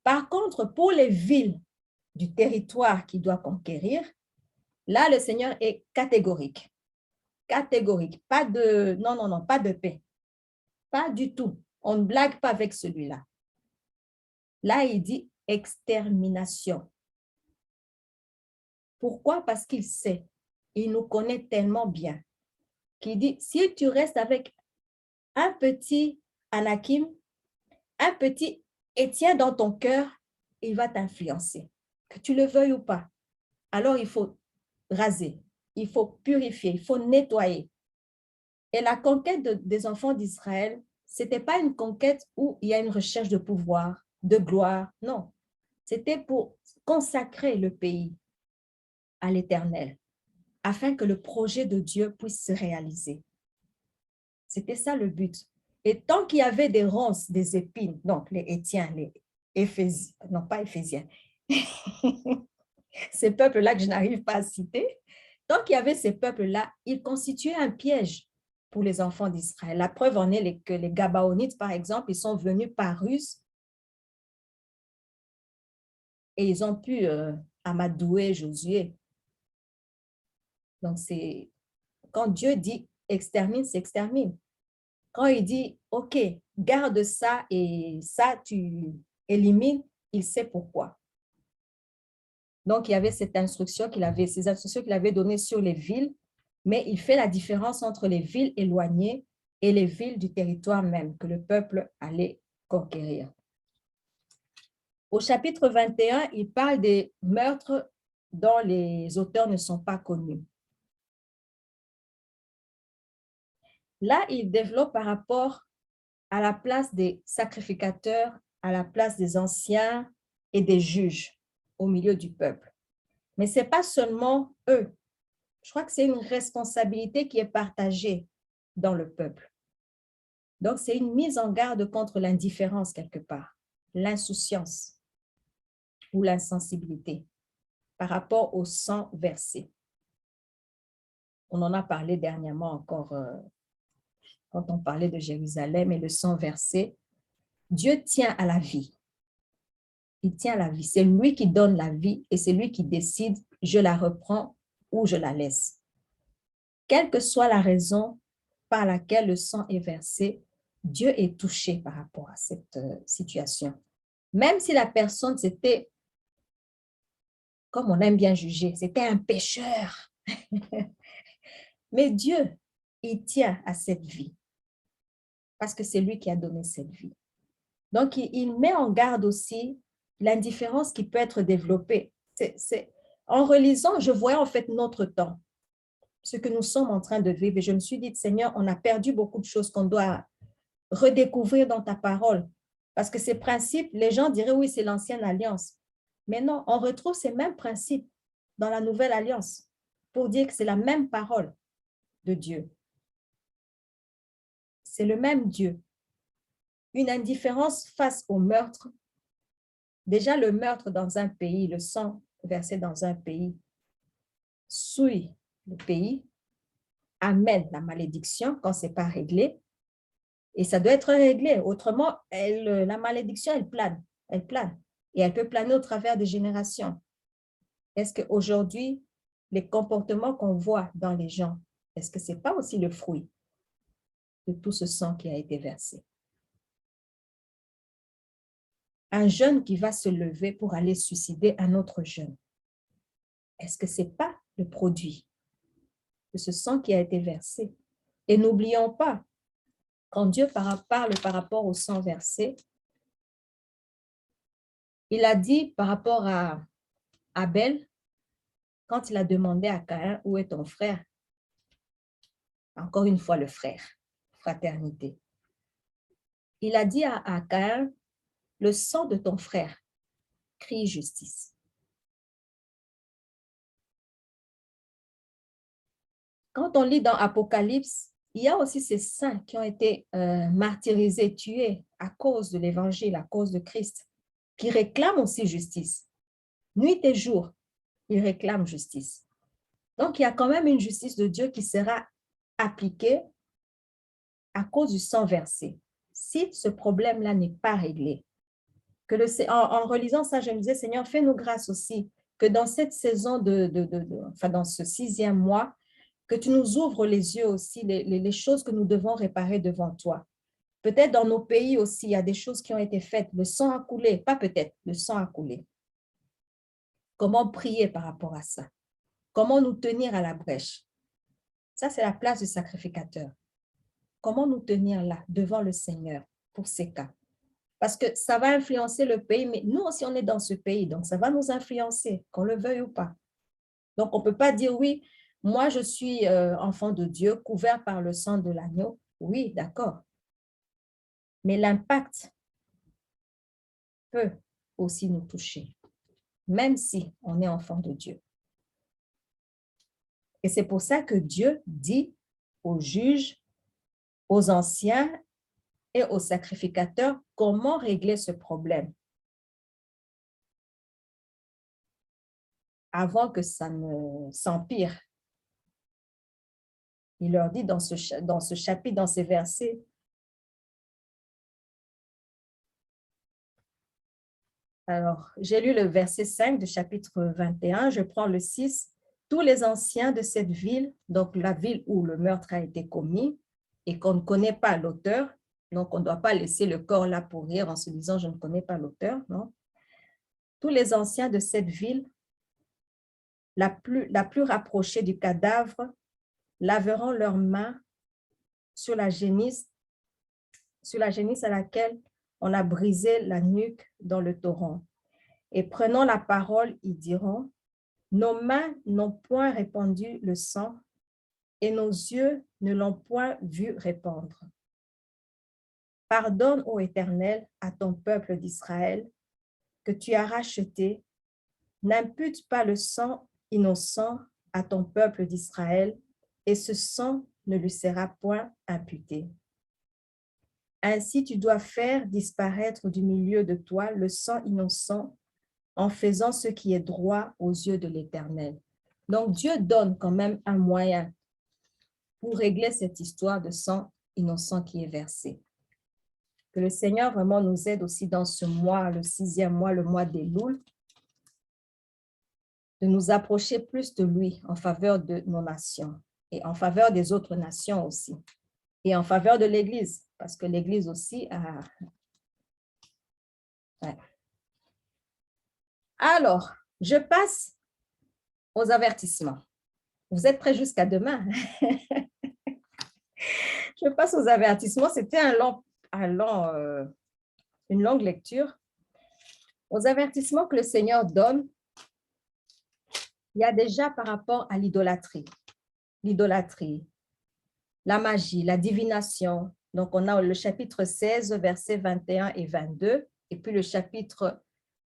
Par contre, pour les villes du territoire qu'il doit conquérir, là, le Seigneur est catégorique. Catégorique. Pas de, non, pas de paix. Pas du tout. On ne blague pas avec celui-là. Là, il dit extermination. Pourquoi? Parce qu'il sait. Il nous connaît tellement bien qu'il dit, si tu restes avec un petit Anakim, un petit Étienne dans ton cœur, il va t'influencer, que tu le veuilles ou pas. Alors, il faut raser, il faut purifier, il faut nettoyer. Et la conquête des enfants d'Israël, ce n'était pas une conquête où il y a une recherche de pouvoir, de gloire, non. C'était pour consacrer le pays à l'Éternel, afin que le projet de Dieu puisse se réaliser. C'était ça le but. Et tant qu'il y avait des ronces, des épines, donc les Étiens, les Éphésiens, non pas Éphésiens, ces peuples-là que je n'arrive pas à citer, tant qu'il y avait ces peuples-là, ils constituaient un piège pour les enfants d'Israël. La preuve en est que les Gabaonites, par exemple, ils sont venus par ruse et ils ont pu amadouer Josué. Donc, c'est quand Dieu dit extermine, c'est extermine. Quand il dit, OK, garde ça et ça, tu élimines, il sait pourquoi. Donc, il y avait cette instruction ces instructions qu'il avait données sur les villes, mais il fait la différence entre les villes éloignées et les villes du territoire même que le peuple allait conquérir. Au chapitre 21, il parle des meurtres dont les auteurs ne sont pas connus. Là, il développe par rapport à la place des sacrificateurs, à la place des anciens et des juges au milieu du peuple. Mais ce n'est pas seulement eux. Je crois que c'est une responsabilité qui est partagée dans le peuple. Donc, c'est une mise en garde contre l'indifférence quelque part, l'insouciance ou l'insensibilité par rapport au sang versé. On en a parlé dernièrement encore quand on parlait de Jérusalem et le sang versé. Dieu tient à la vie. Il tient à la vie. C'est lui qui donne la vie et c'est lui qui décide, je la reprends ou je la laisse. Quelle que soit la raison par laquelle le sang est versé, Dieu est touché par rapport à cette situation. Même si la personne, c'était, comme on aime bien juger, c'était un pécheur. Mais Dieu, il tient à cette vie parce que c'est lui qui a donné cette vie. Donc, il met en garde aussi l'indifférence qui peut être développée. En relisant, je voyais en fait notre temps, ce que nous sommes en train de vivre. Et je me suis dit, Seigneur, on a perdu beaucoup de choses qu'on doit redécouvrir dans ta parole. Parce que ces principes, les gens diraient, oui, c'est l'ancienne alliance. Mais non, on retrouve ces mêmes principes dans la nouvelle alliance pour dire que c'est la même parole de Dieu. C'est le même Dieu. Une indifférence face au meurtre. Déjà, le meurtre dans un pays, le sang versé dans un pays, souille le pays, amène la malédiction quand ce n'est pas réglé. Et ça doit être réglé. Autrement, la malédiction, elle plane. Elle plane. Et elle peut planer au travers des générations. Est-ce qu'aujourd'hui, les comportements qu'on voit dans les gens, est-ce que ce n'est pas aussi le fruit de tout ce sang qui a été versé? Un jeune qui va se lever pour aller suicider un autre jeune, est-ce que ce n'est pas le produit de ce sang qui a été versé? Et n'oublions pas, quand Dieu parle par rapport au sang versé, il a dit par rapport à Abel, quand il a demandé à Caïn, où est ton frère? Encore une fois, le frère, fraternité. Il a dit à Caïn, le sang de ton frère crie justice. Quand on lit dans Apocalypse, il y a aussi ces saints qui ont été martyrisés, tués à cause de l'évangile, à cause de Christ, qui réclament aussi justice. Nuit et jour, ils réclament justice. Donc, il y a quand même une justice de Dieu qui sera appliquée à cause du sang versé. Si ce problème-là n'est pas réglé, en relisant ça, je me disais, Seigneur, fais-nous grâce aussi que dans cette saison, dans ce 6e mois, que tu nous ouvres les yeux aussi, les choses que nous devons réparer devant toi. Peut-être dans nos pays aussi, il y a des choses qui ont été faites. Le sang a coulé, pas peut-être, le sang a coulé. Comment prier par rapport à ça? Comment nous tenir à la brèche? Ça, c'est la place du sacrificateur. Comment nous tenir là, devant le Seigneur, pour ces cas? Parce que ça va influencer le pays, mais nous aussi, on est dans ce pays, donc ça va nous influencer, qu'on le veuille ou pas. Donc, on ne peut pas dire, oui, moi, je suis enfant de Dieu, couvert par le sang de l'agneau. Oui, d'accord. Mais l'impact peut aussi nous toucher, même si on est enfant de Dieu. Et c'est pour ça que Dieu dit aux juges, aux anciens et aux sacrificateurs comment régler ce problème avant que ça ne s'empire. Il leur dit dans ce chapitre, dans ces versets, alors, j'ai lu le verset 5 du chapitre 21, je prends le 6. Tous les anciens de cette ville, donc la ville où le meurtre a été commis, et qu'on ne connaît pas l'auteur, donc on ne doit pas laisser le corps là pourrir en se disant « je ne connais pas l'auteur », non. Tous les anciens de cette ville, la plus rapprochée du cadavre, laveront leurs mains sur la génisse à laquelle on a brisé la nuque dans le torrent. Et prenant la parole, ils diront, « Nos mains n'ont point répandu le sang et nos yeux ne l'ont point vu répandre. Pardonne, ô Éternel, à ton peuple d'Israël, que tu as racheté. N'impute pas le sang innocent à ton peuple d'Israël, et ce sang ne lui sera point imputé. Ainsi, tu dois faire disparaître du milieu de toi le sang innocent en faisant ce qui est droit aux yeux de l'Éternel. » Donc, Dieu donne quand même un moyen pour régler cette histoire de sang innocent qui est versé. Que le Seigneur vraiment nous aide aussi dans ce mois, le 6e mois, le mois d'Éloul, de nous approcher plus de lui en faveur de nos nations et en faveur des autres nations aussi, et en faveur de l'Église, parce que l'Église aussi a... Ouais. Alors, je passe aux avertissements. Vous êtes prêts jusqu'à demain? Je passe aux avertissements. C'était une longue lecture. Aux avertissements que le Seigneur donne, il y a déjà par rapport à l'idolâtrie, la magie, la divination. Donc, on a le chapitre 16, versets 21 et 22, et puis le chapitre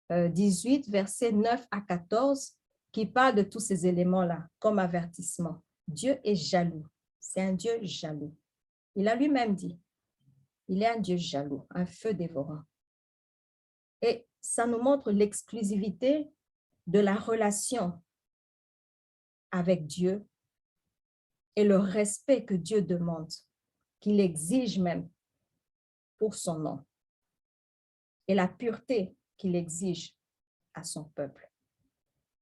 18, versets 9 à 14, qui parle de tous ces éléments-là comme avertissement. Dieu est jaloux. C'est un Dieu jaloux. Il a lui-même dit, il est un Dieu jaloux, un feu dévorant. Et ça nous montre l'exclusivité de la relation avec Dieu et le respect que Dieu demande, qu'il exige même pour son nom, et la pureté qu'il exige à son peuple.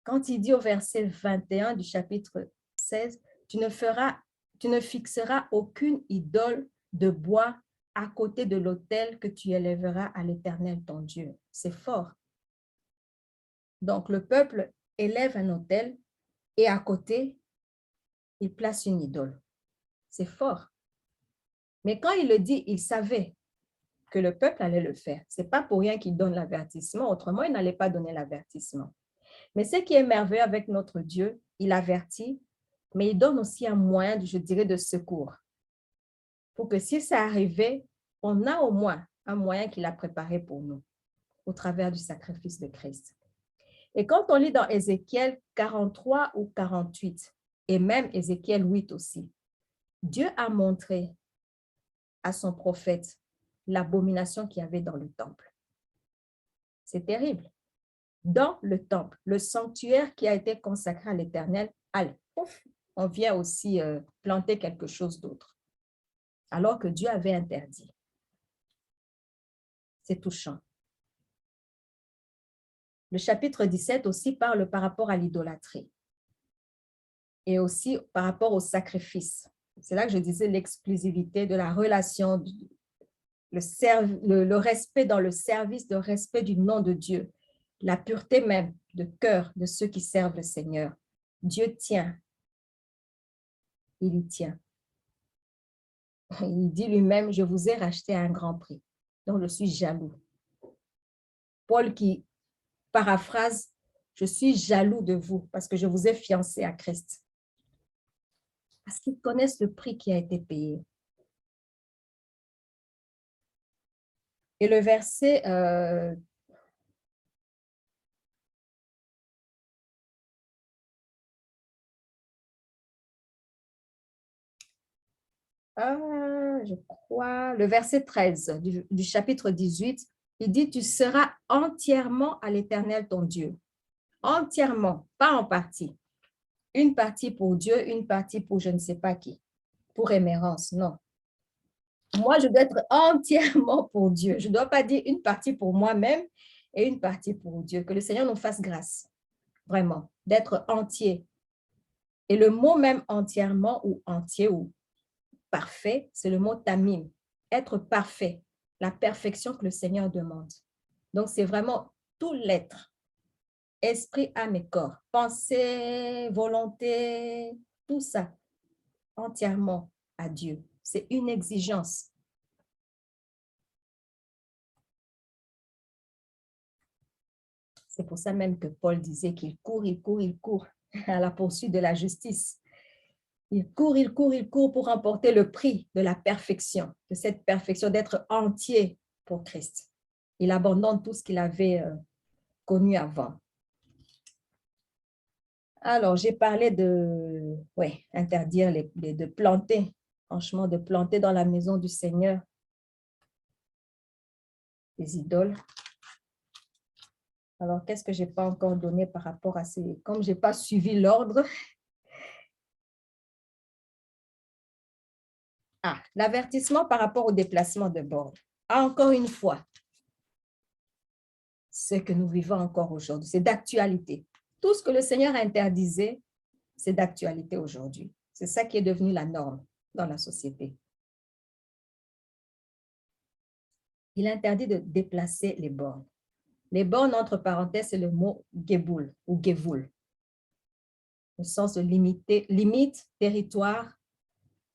Quand il dit au verset 21 du chapitre 16, tu ne fixeras aucune idole de bois à côté de l'autel que tu élèveras à l'Éternel ton Dieu. C'est fort. Donc, le peuple élève un autel et à côté, il place une idole. C'est fort. Mais quand il le dit, il savait que le peuple allait le faire. Ce n'est pas pour rien qu'il donne l'avertissement, autrement, il n'allait pas donner l'avertissement. Mais ce qui est merveilleux avec notre Dieu, il avertit, mais il donne aussi un moyen, je dirais, de secours. Pour que si ça arrivait, on a au moins un moyen qu'il a préparé pour nous, au travers du sacrifice de Christ. Et quand on lit dans Ézéchiel 43 ou 48, et même Ézéchiel 8 aussi, Dieu a montré à son prophète l'abomination qu'il y avait dans le temple. C'est terrible. Dans le temple, le sanctuaire qui a été consacré à l'Éternel, allez, on vient aussi planter quelque chose d'autre. alors que Dieu avait interdit. C'est touchant. Le chapitre 17 aussi parle par rapport à l'idolâtrie et aussi par rapport au sacrifice. C'est là que je disais l'exclusivité de la relation, le respect dans le service, le respect du nom de Dieu, la pureté même de cœur de ceux qui servent le Seigneur. Dieu tient. Il y tient. Il dit lui-même, je vous ai racheté à un grand prix, donc je suis jaloux. Paul qui paraphrase, je suis jaloux de vous parce que je vous ai fiancé à Christ. Parce qu'ils connaissent le prix qui a été payé. Et le verset je crois, le verset 13 du chapitre 18, il dit, tu seras entièrement à l'Éternel ton Dieu. Entièrement, pas en partie. Une partie pour Dieu, une partie pour je ne sais pas qui. Pour révérence, non. Moi, je dois être entièrement pour Dieu. Je ne dois pas dire une partie pour moi-même et une partie pour Dieu. Que le Seigneur nous fasse grâce, vraiment, d'être entier. Et le mot même entièrement ou entier ou parfait, c'est le mot tamim, être parfait, la perfection que le Seigneur demande. Donc, c'est vraiment tout l'être, esprit, âme et corps, pensée, volonté, tout ça, entièrement à Dieu. C'est une exigence. C'est pour ça même que Paul disait qu'il court à la poursuite de la justice. Il court pour remporter le prix de la perfection, de cette perfection, d'être entier pour Christ. Il abandonne tout ce qu'il avait connu avant. Alors, j'ai parlé de interdire de planter, franchement, de planter dans la maison du Seigneur des idoles. Alors, qu'est-ce que je n'ai pas encore donné par rapport à ces... Comme je n'ai pas suivi l'ordre. L'avertissement par rapport au déplacement de bornes. Encore une fois, ce que nous vivons encore aujourd'hui, c'est d'actualité. Tout ce que le Seigneur a interdisé, c'est d'actualité aujourd'hui. C'est ça qui est devenu la norme dans la société. Il interdit de déplacer les bornes. Les bornes, entre parenthèses, c'est le mot Geboul ou Gevoul. Le sens de limite, territoire,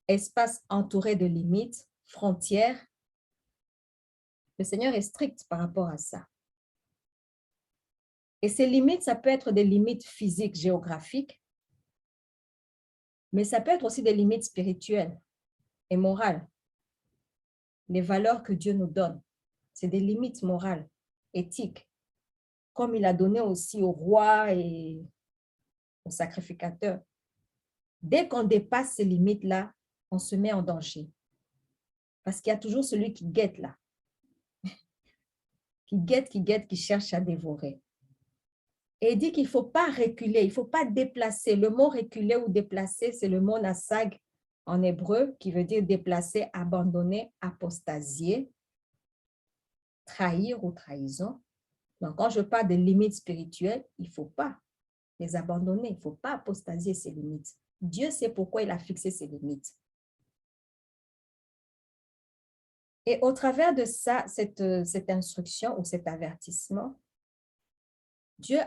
espace entouré de limites, frontières. Le Seigneur est strict par rapport à ça. Et ces limites, ça peut être des limites physiques, géographiques, mais ça peut être aussi des limites spirituelles et morales. Les valeurs que Dieu nous donne, c'est des limites morales, éthiques, comme il a donné aussi au roi et au sacrificateur. Dès qu'on dépasse ces limites-là, on se met en danger. Parce qu'il y a toujours celui qui guette là. Qui guette, qui cherche à dévorer. Et il dit qu'il ne faut pas reculer, il ne faut pas déplacer. Le mot reculer ou déplacer, c'est le mot nasag en hébreu, qui veut dire déplacer, abandonner, apostasier, trahir ou trahison. Donc, quand je parle de limites spirituelles, il ne faut pas les abandonner, il ne faut pas apostasier ces limites. Dieu sait pourquoi il a fixé ces limites. Et au travers de ça, cette instruction ou cet avertissement, Dieu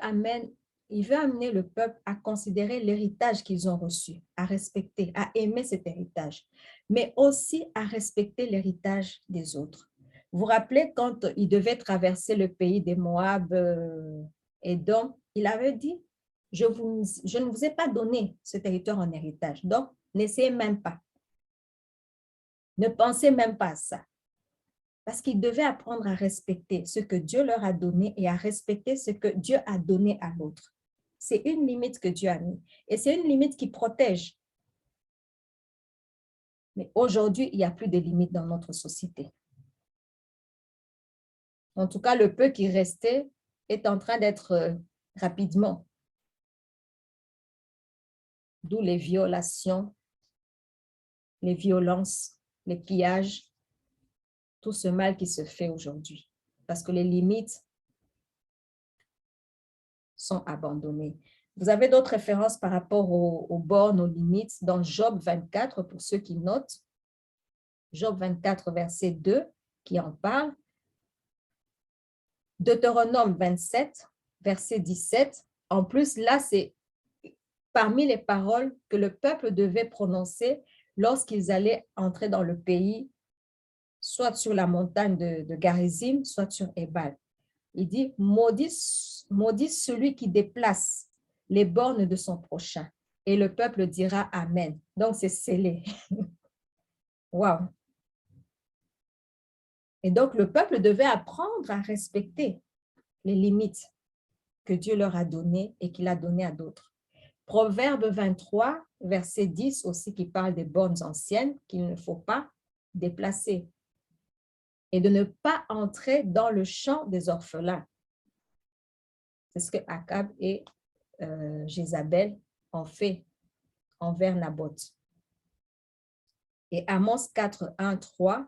il veut amener le peuple à considérer l'héritage qu'ils ont reçu, à respecter, à aimer cet héritage, mais aussi à respecter l'héritage des autres. Vous vous rappelez quand il devait traverser le pays des Moab, Édom, il avait dit, je ne vous ai pas donné ce territoire en héritage, donc n'essayez même pas. Ne pensez même pas à ça. Parce qu'ils devaient apprendre à respecter ce que Dieu leur a donné et à respecter ce que Dieu a donné à l'autre. C'est une limite que Dieu a mis. Et c'est une limite qui protège. Mais aujourd'hui, il n'y a plus de limite dans notre société. En tout cas, le peu qui restait est en train d'être rapidement. D'où les violations, les violences, les pillages, tout ce mal qui se fait aujourd'hui, parce que les limites sont abandonnées. Vous avez d'autres références par rapport aux bornes, aux limites dans Job 24, pour ceux qui notent. Job 24, verset 2, qui en parle. Deutéronome 27, verset 17. En plus, là, c'est parmi les paroles que le peuple devait prononcer lorsqu'ils allaient entrer dans le pays, soit sur la montagne de Garizim, soit sur Ebal. Il dit, maudit celui qui déplace les bornes de son prochain. Et le peuple dira Amen. Donc, c'est scellé. Wow. Et donc, le peuple devait apprendre à respecter les limites que Dieu leur a données et qu'il a données à d'autres. Proverbe 23, verset 10 aussi, qui parle des bornes anciennes qu'il ne faut pas déplacer et de ne pas entrer dans le champ des orphelins. C'est ce que Akab et Jézabel ont fait envers Naboth. Et Amos 4, 1, 3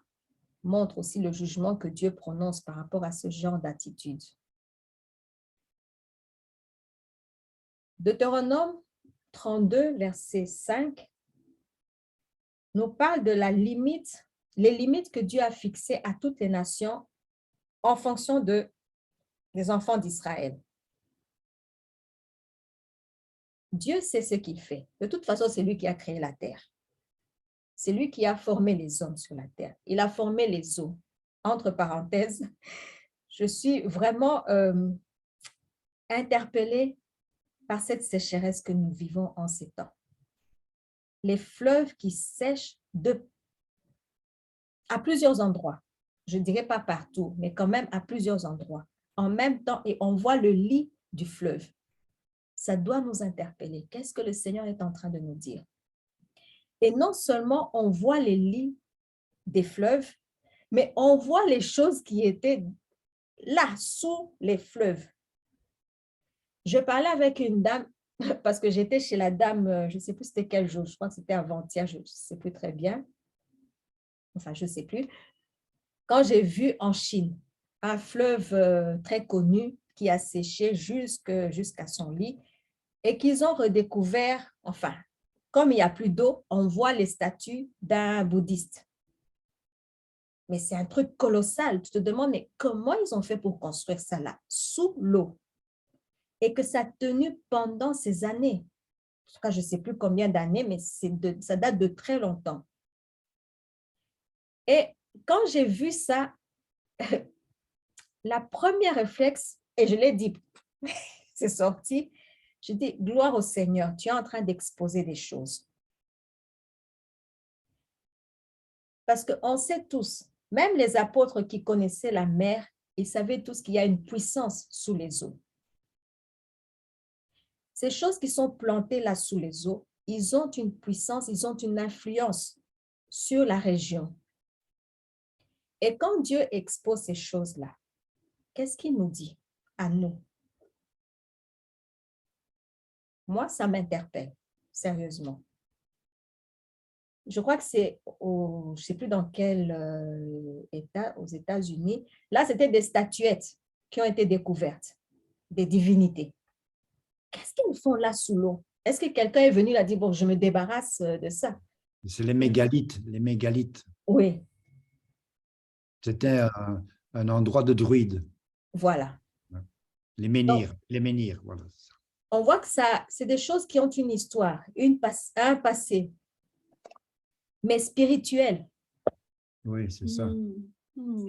montre aussi le jugement que Dieu prononce par rapport à ce genre d'attitude. Deutéronome 32, verset 5, nous parle de la limite, les limites que Dieu a fixées à toutes les nations en fonction des enfants d'Israël. Dieu sait ce qu'il fait. De toute façon, c'est lui qui a créé la terre. C'est lui qui a formé les hommes sur la terre. Il a formé les eaux. Entre parenthèses, je suis vraiment interpellée par cette sécheresse que nous vivons en ces temps. Les fleuves qui sèchent à plusieurs endroits. Je ne dirais pas partout, mais quand même à plusieurs endroits. En même temps, et on voit le lit du fleuve. Ça doit nous interpeller. Qu'est-ce que le Seigneur est en train de nous dire? Et non seulement on voit les lits des fleuves, mais on voit les choses qui étaient là, sous les fleuves. Je parlais avec une dame, parce que j'étais chez la dame, je ne sais plus c'était quel jour, je crois que c'était avant-hier, je ne sais plus très bien. Enfin, je ne sais plus. Quand j'ai vu en Chine un fleuve très connu qui a séché jusqu'à son lit et qu'ils ont redécouvert, enfin, comme il n'y a plus d'eau, on voit les statues d'un bouddhiste. Mais c'est un truc colossal. Tu te demandes, mais comment ils ont fait pour construire ça là, sous l'eau? Et que ça a tenu pendant ces années. En tout cas, je ne sais plus combien d'années, mais ça date de très longtemps. Et quand j'ai vu ça, la première réflexe, et je l'ai dit, c'est sorti, je dis, gloire au Seigneur, tu es en train d'exposer des choses. Parce qu'on sait tous, même les apôtres qui connaissaient la mer, ils savaient tous qu'il y a une puissance sous les eaux. Ces choses qui sont plantées là sous les eaux, ils ont une puissance, ils ont une influence sur la région. Et quand Dieu expose ces choses-là, qu'est-ce qu'il nous dit à nous? Moi, ça m'interpelle, sérieusement. Je crois que c'est, je ne sais plus dans quel État, aux États-Unis, là, c'était des statuettes qui ont été découvertes, des divinités. Qu'est-ce qu'ils font là sous l'eau? Est-ce que quelqu'un est venu et a dit, bon, je me débarrasse de ça? C'est les mégalithes, les mégalithes. Oui. C'était un endroit de druides. Voilà. Les menhirs, voilà. On voit que c'est des choses qui ont une histoire, un passé, mais spirituel. Oui, c'est ça.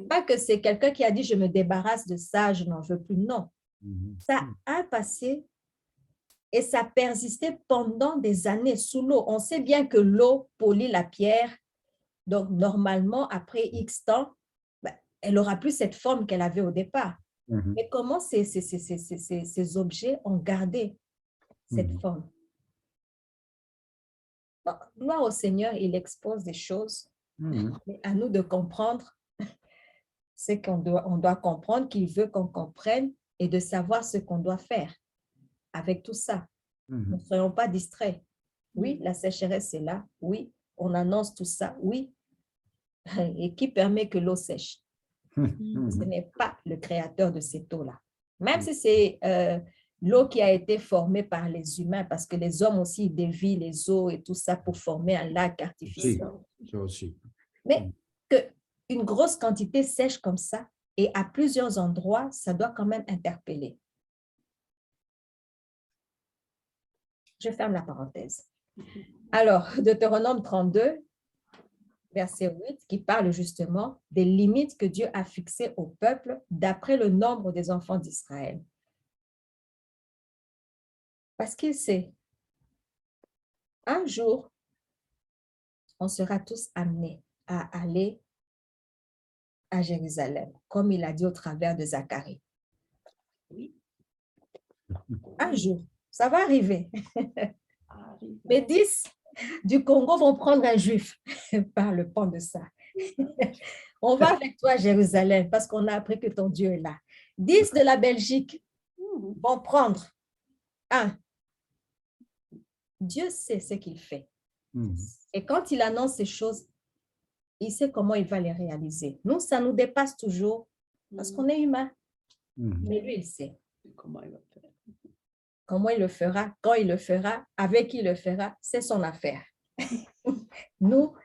Pas que c'est quelqu'un qui a dit, je me débarrasse de ça, je n'en veux plus. Non. Ça a un passé et ça persistait pendant des années sous l'eau. On sait bien que l'eau polit la pierre. Donc, normalement, après X temps, elle n'aura plus cette forme qu'elle avait au départ. Mais comment ces objets ont gardé cette forme? Bon, gloire au Seigneur, il expose des choses. Mais à nous de comprendre, c'est on doit comprendre qu'il veut qu'on comprenne et de savoir ce qu'on doit faire avec tout ça. Ne soyons pas distraits. Oui, la sécheresse est là. Oui, on annonce tout ça. Oui, et qui permet que l'eau sèche. Ce Mhm. n'est pas le créateur de cette eau-là. Même si c'est l'eau qui a été formée par les humains, parce que les hommes aussi dévient les eaux et tout ça pour former un lac Si, artificiel. ça aussi. Mais qu'une grosse quantité sèche comme ça, et à plusieurs endroits, ça doit quand même interpeller. Je ferme la parenthèse. Alors, Deutéronome 32, verset 8, qui parle justement des limites que Dieu a fixées au peuple d'après le nombre des enfants d'Israël. Parce qu'il sait, un jour, on sera tous amenés à aller à Jérusalem, comme il a dit au travers de Zacharie. Oui. Un jour, ça va arriver. Arrive. Les 10 du Congo vont prendre un juif par le pont de ça. On va avec toi à Jérusalem parce qu'on a appris que ton Dieu est là. 10 de la Belgique vont prendre un. Dieu sait ce qu'il fait. Mhm. Et quand il annonce ces choses, il sait comment il va les réaliser. Nous, ça nous dépasse toujours parce qu'on est humain. Mhm. Mais lui, il sait Comment il va faire? comment il le fera, quand il le fera, avec qui il le fera, c'est son affaire. Nous,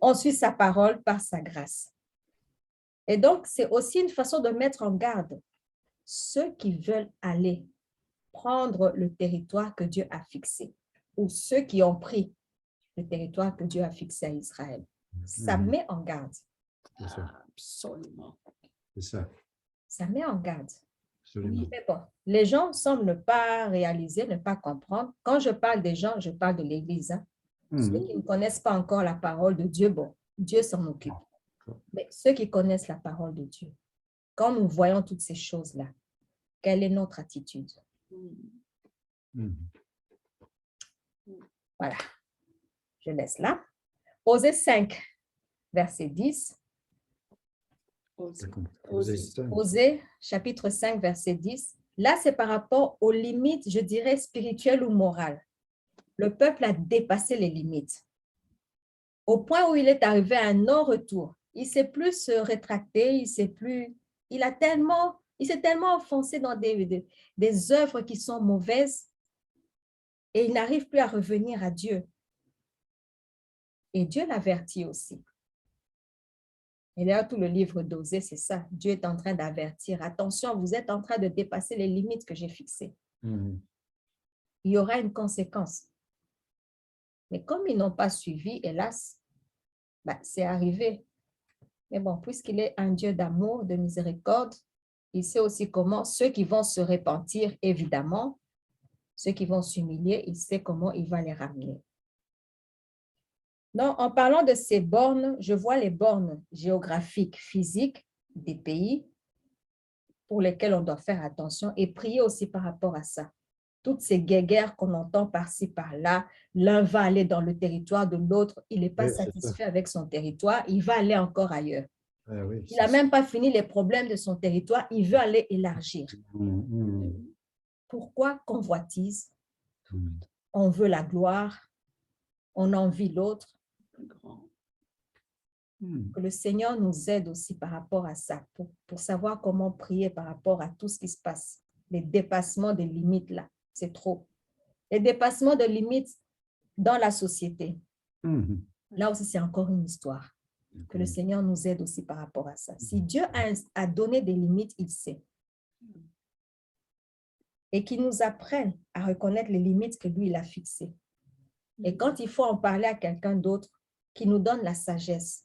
on suit sa parole par sa grâce. Et donc, c'est aussi une façon de mettre en garde ceux qui veulent aller prendre le territoire que Dieu a fixé ou ceux qui ont pris le territoire que Dieu a fixé à Israël. Ça Mhm. met en garde. C'est ça. Absolument. C'est ça. Ça met en garde. Absolument. Mais bon, les gens semblent ne pas réaliser, ne pas comprendre. Quand je parle des gens, je parle de l'Église. Hein. Ceux Mhm. qui ne connaissent pas encore la parole de Dieu, bon, Dieu s'en occupe. Mais ceux qui connaissent la parole de Dieu, quand nous voyons toutes ces choses-là, quelle est notre attitude? Mhm. Voilà, je laisse là. Osée 5, verset 10. Ça compte. Osée 5. Osée, chapitre 5, verset 10. Là, c'est par rapport aux limites, je dirais, spirituelles ou morales. Le peuple a dépassé les limites. Au point où il est arrivé à un non-retour. Il ne s'est plus se rétracter, il s'est tellement enfoncé dans des œuvres qui sont mauvaises et il n'arrive plus à revenir à Dieu. Et Dieu l'avertit aussi. Et d'ailleurs, tout le livre d'Osée, c'est ça. Dieu est en train d'avertir. Attention, vous êtes en train de dépasser les limites que j'ai fixées. Mhm. Il y aura une conséquence. Mais comme ils n'ont pas suivi, hélas, c'est arrivé. Mais bon, puisqu'il est un Dieu d'amour, de miséricorde, il sait aussi comment ceux qui vont se repentir, évidemment, ceux qui vont s'humilier, il sait comment il va les ramener. Donc, en parlant de ces bornes, je vois les bornes géographiques, physiques des pays pour lesquels on doit faire attention et prier aussi par rapport à ça. Toutes ces guéguerres qu'on entend par-ci, par-là, l'un va aller dans le territoire de l'autre, il n'est pas Oui, c'est satisfait avec son territoire, il va aller encore ailleurs. Ah oui, Il n'a même pas fini les problèmes de son territoire, il veut aller élargir. Mhm. Pourquoi convoitise? Mhm. On veut la gloire, on envie l'autre. Plus grand. Mhm. Que le Seigneur nous aide aussi par rapport à ça, pour savoir comment prier par rapport à tout ce qui se passe. Les dépassements des limites, là, c'est trop. Les dépassements de limites dans la société. Mhm. Là aussi, c'est encore une histoire. Que le Seigneur nous aide aussi par rapport à ça. Si Dieu a donné des limites, il sait. Et qu'il nous apprenne à reconnaître les limites que lui, il a fixées. Et quand il faut en parler à quelqu'un d'autre, qu'il nous donne la sagesse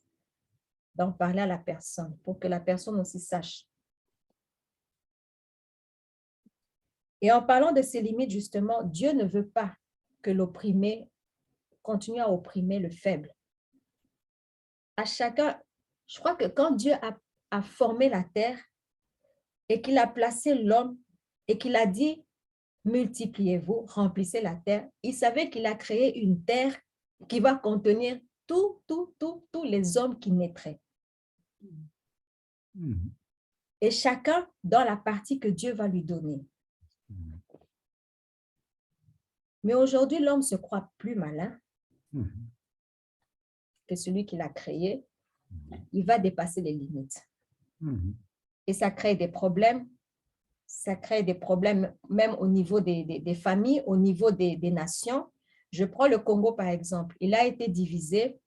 d'en parler à la personne pour que la personne aussi sache. Et en parlant de ces limites, justement, Dieu ne veut pas que l'opprimé continue à opprimer le faible. À chacun, je crois que quand Dieu a formé la terre et qu'il a placé l'homme et qu'il a dit « multipliez-vous, remplissez la terre », il savait qu'il a créé une terre qui va contenir tous les hommes qui naîtraient. Mhm. Et chacun dans la partie que Dieu va lui donner. Mhm. Mais aujourd'hui, l'homme se croit plus malin Mhm. que celui qui l'a créé. il va dépasser les limites. Et ça crée des problèmes. Ça crée des problèmes même au niveau des familles, au niveau des nations. Je prends le Congo par exemple. Il a été divisé,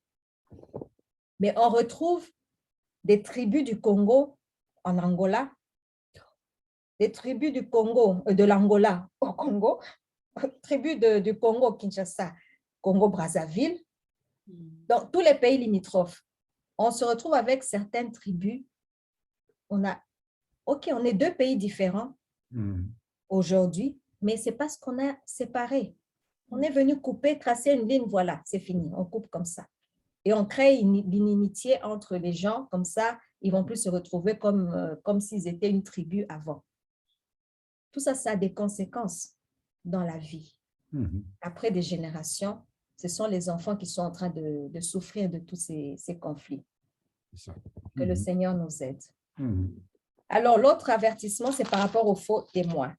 mais on retrouve des tribus du Congo en Angola, des tribus du Congo, de l'Angola au Congo, tribus du Congo, Kinshasa, Congo-Brazzaville, dans tous les pays limitrophes. On se retrouve avec certaines tribus. On est deux pays différents aujourd'hui, mais c'est parce qu'on a séparé. On est venu couper, tracer une ligne, voilà, c'est fini, on coupe comme ça. Et on crée une inimitié entre les gens, comme ça, ils ne vont plus se retrouver comme s'ils étaient une tribu avant. Tout ça, ça a des conséquences dans la vie. Après des générations, ce sont les enfants qui sont en train de souffrir de tous ces conflits. Que le Seigneur nous aide. Alors, l'autre avertissement, c'est par rapport aux faux témoins.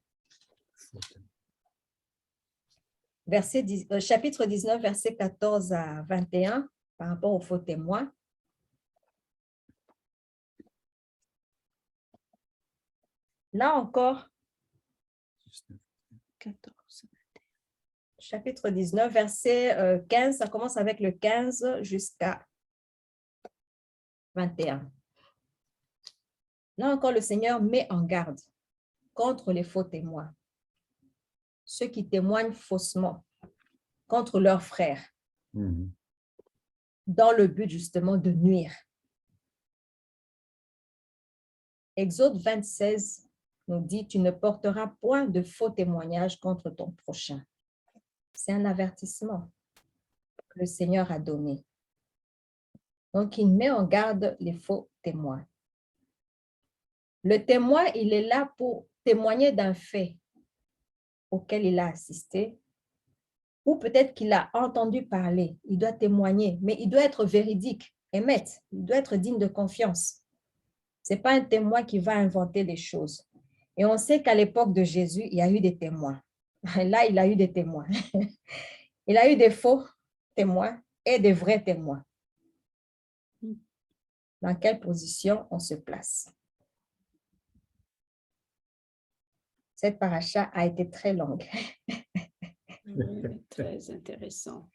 Chapitre 19, versets 14 à 21, par rapport aux faux témoins. Là encore, 14. Chapitre 19, verset 15, ça commence avec le 15 jusqu'à 21. Là encore, le Seigneur met en garde contre les faux témoins, ceux qui témoignent faussement contre leurs frères, dans le but justement de nuire. Exode 26 nous dit, tu ne porteras point de faux témoignages contre ton prochain. C'est un avertissement que le Seigneur a donné. Donc, il met en garde les faux témoins. Le témoin, il est là pour témoigner d'un fait auquel il a assisté, ou peut-être qu'il a entendu parler. Il doit témoigner, mais il doit être véridique, émette, il doit être digne de confiance. Ce n'est pas un témoin qui va inventer des choses. Et on sait qu'à l'époque de Jésus, il y a eu des témoins. Là, il a eu des témoins. Il a eu des faux témoins et des vrais témoins. Dans quelle position on se place? Cette paracha a été très longue. Très intéressante.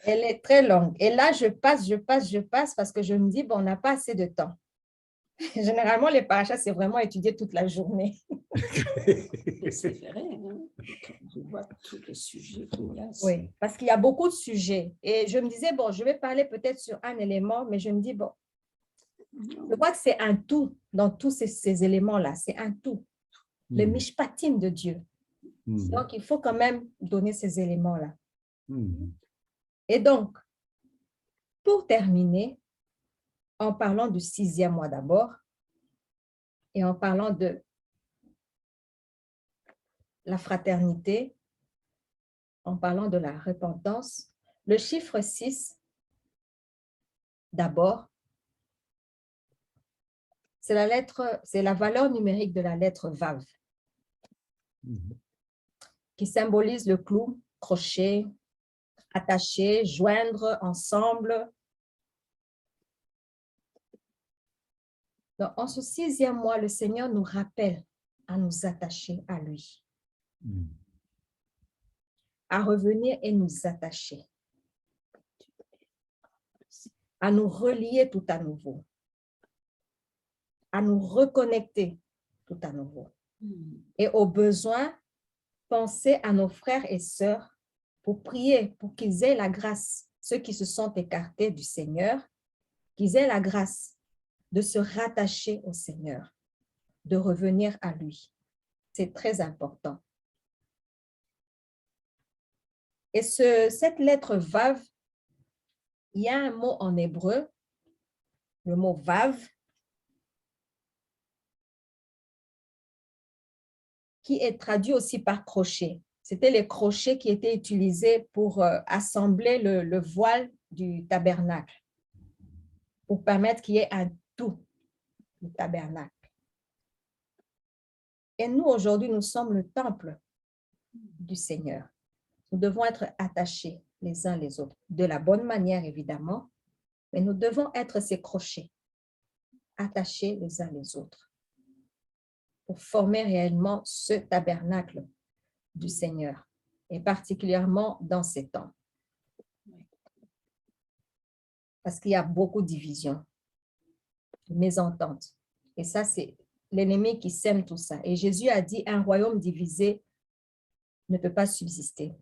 Elle est très longue. Et là, je passe parce que je me dis, bon, on n'a pas assez de temps. Généralement, les parachas, c'est vraiment étudier toute la journée. C'est vrai, hein? Je vois tous les sujets qu'il y a. Oui, parce qu'il y a beaucoup de sujets. Et je me disais, bon, je vais parler peut-être sur un élément, mais je me dis, bon, je crois que c'est un tout dans tous ces éléments-là. C'est un tout. Le mishpatim de Dieu. Donc, il faut quand même donner ces éléments-là. Et donc, pour terminer, en parlant du 6e mois d'abord, et en parlant de la fraternité, en parlant de la repentance, le chiffre 6, d'abord, c'est la valeur numérique de la lettre Vav, qui symbolise le clou, crochet, attacher, joindre, ensemble. Donc, en ce 6e mois, le Seigneur nous rappelle à nous attacher à lui, à revenir et nous attacher, à nous relier tout à nouveau, à nous reconnecter tout à nouveau. Et au besoin, penser à nos frères et sœurs pour prier, pour qu'ils aient la grâce, ceux qui se sont écartés du Seigneur, qu'ils aient la grâce de se rattacher au Seigneur, de revenir à lui. C'est très important. Et cette lettre Vav, il y a un mot en hébreu, le mot Vav, qui est traduit aussi par crochet. C'était les crochets qui étaient utilisés pour assembler le voile du tabernacle, pour permettre qu'il y ait un tout, le tabernacle. Et nous, aujourd'hui, nous sommes le temple du Seigneur. Nous devons être attachés les uns les autres, de la bonne manière, évidemment, Mais nous devons être ces crochets, attachés les uns les autres, pour former réellement ce tabernacle du Seigneur, et particulièrement dans ces temps. Parce qu'il y a beaucoup de divisions, de mésententes. Et ça, c'est l'ennemi qui sème tout ça. Et Jésus a dit, un royaume divisé ne peut pas subsister.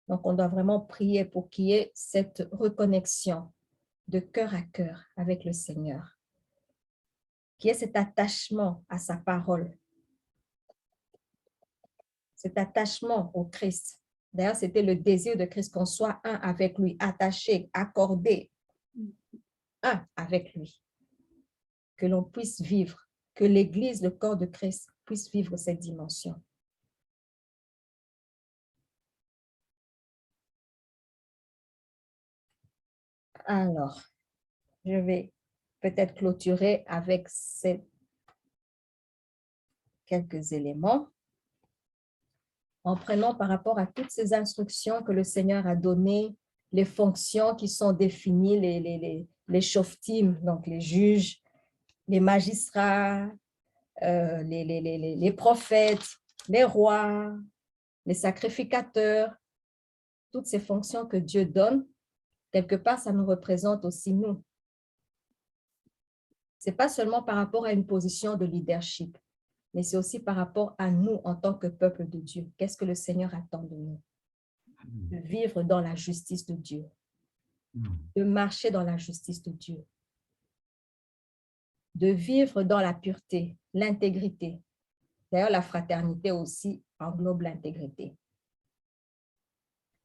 Donc, on doit vraiment prier pour qu'il y ait cette reconnexion de cœur à cœur avec le Seigneur, qu'il y ait cet attachement à sa parole, cet attachement au Christ. D'ailleurs, c'était le désir de Christ qu'on soit un avec lui, attaché, accordé, un avec lui, que l'on puisse vivre, que l'Église, le corps de Christ, puisse vivre cette dimension. Alors, je vais peut-être clôturer avec ces quelques éléments en prenant par rapport à toutes ces instructions que le Seigneur a données, les fonctions qui sont définies, les shoftim, donc les juges, les magistrats, les prophètes, les rois, les sacrificateurs, toutes ces fonctions que Dieu donne, quelque part, ça nous représente aussi nous. Ce n'est pas seulement par rapport à une position de leadership, mais c'est aussi par rapport à nous en tant que peuple de Dieu. Qu'est-ce que le Seigneur attend de nous? De vivre dans la justice de Dieu, de marcher dans la justice de Dieu, de vivre dans la pureté, l'intégrité. D'ailleurs, la fraternité aussi englobe l'intégrité.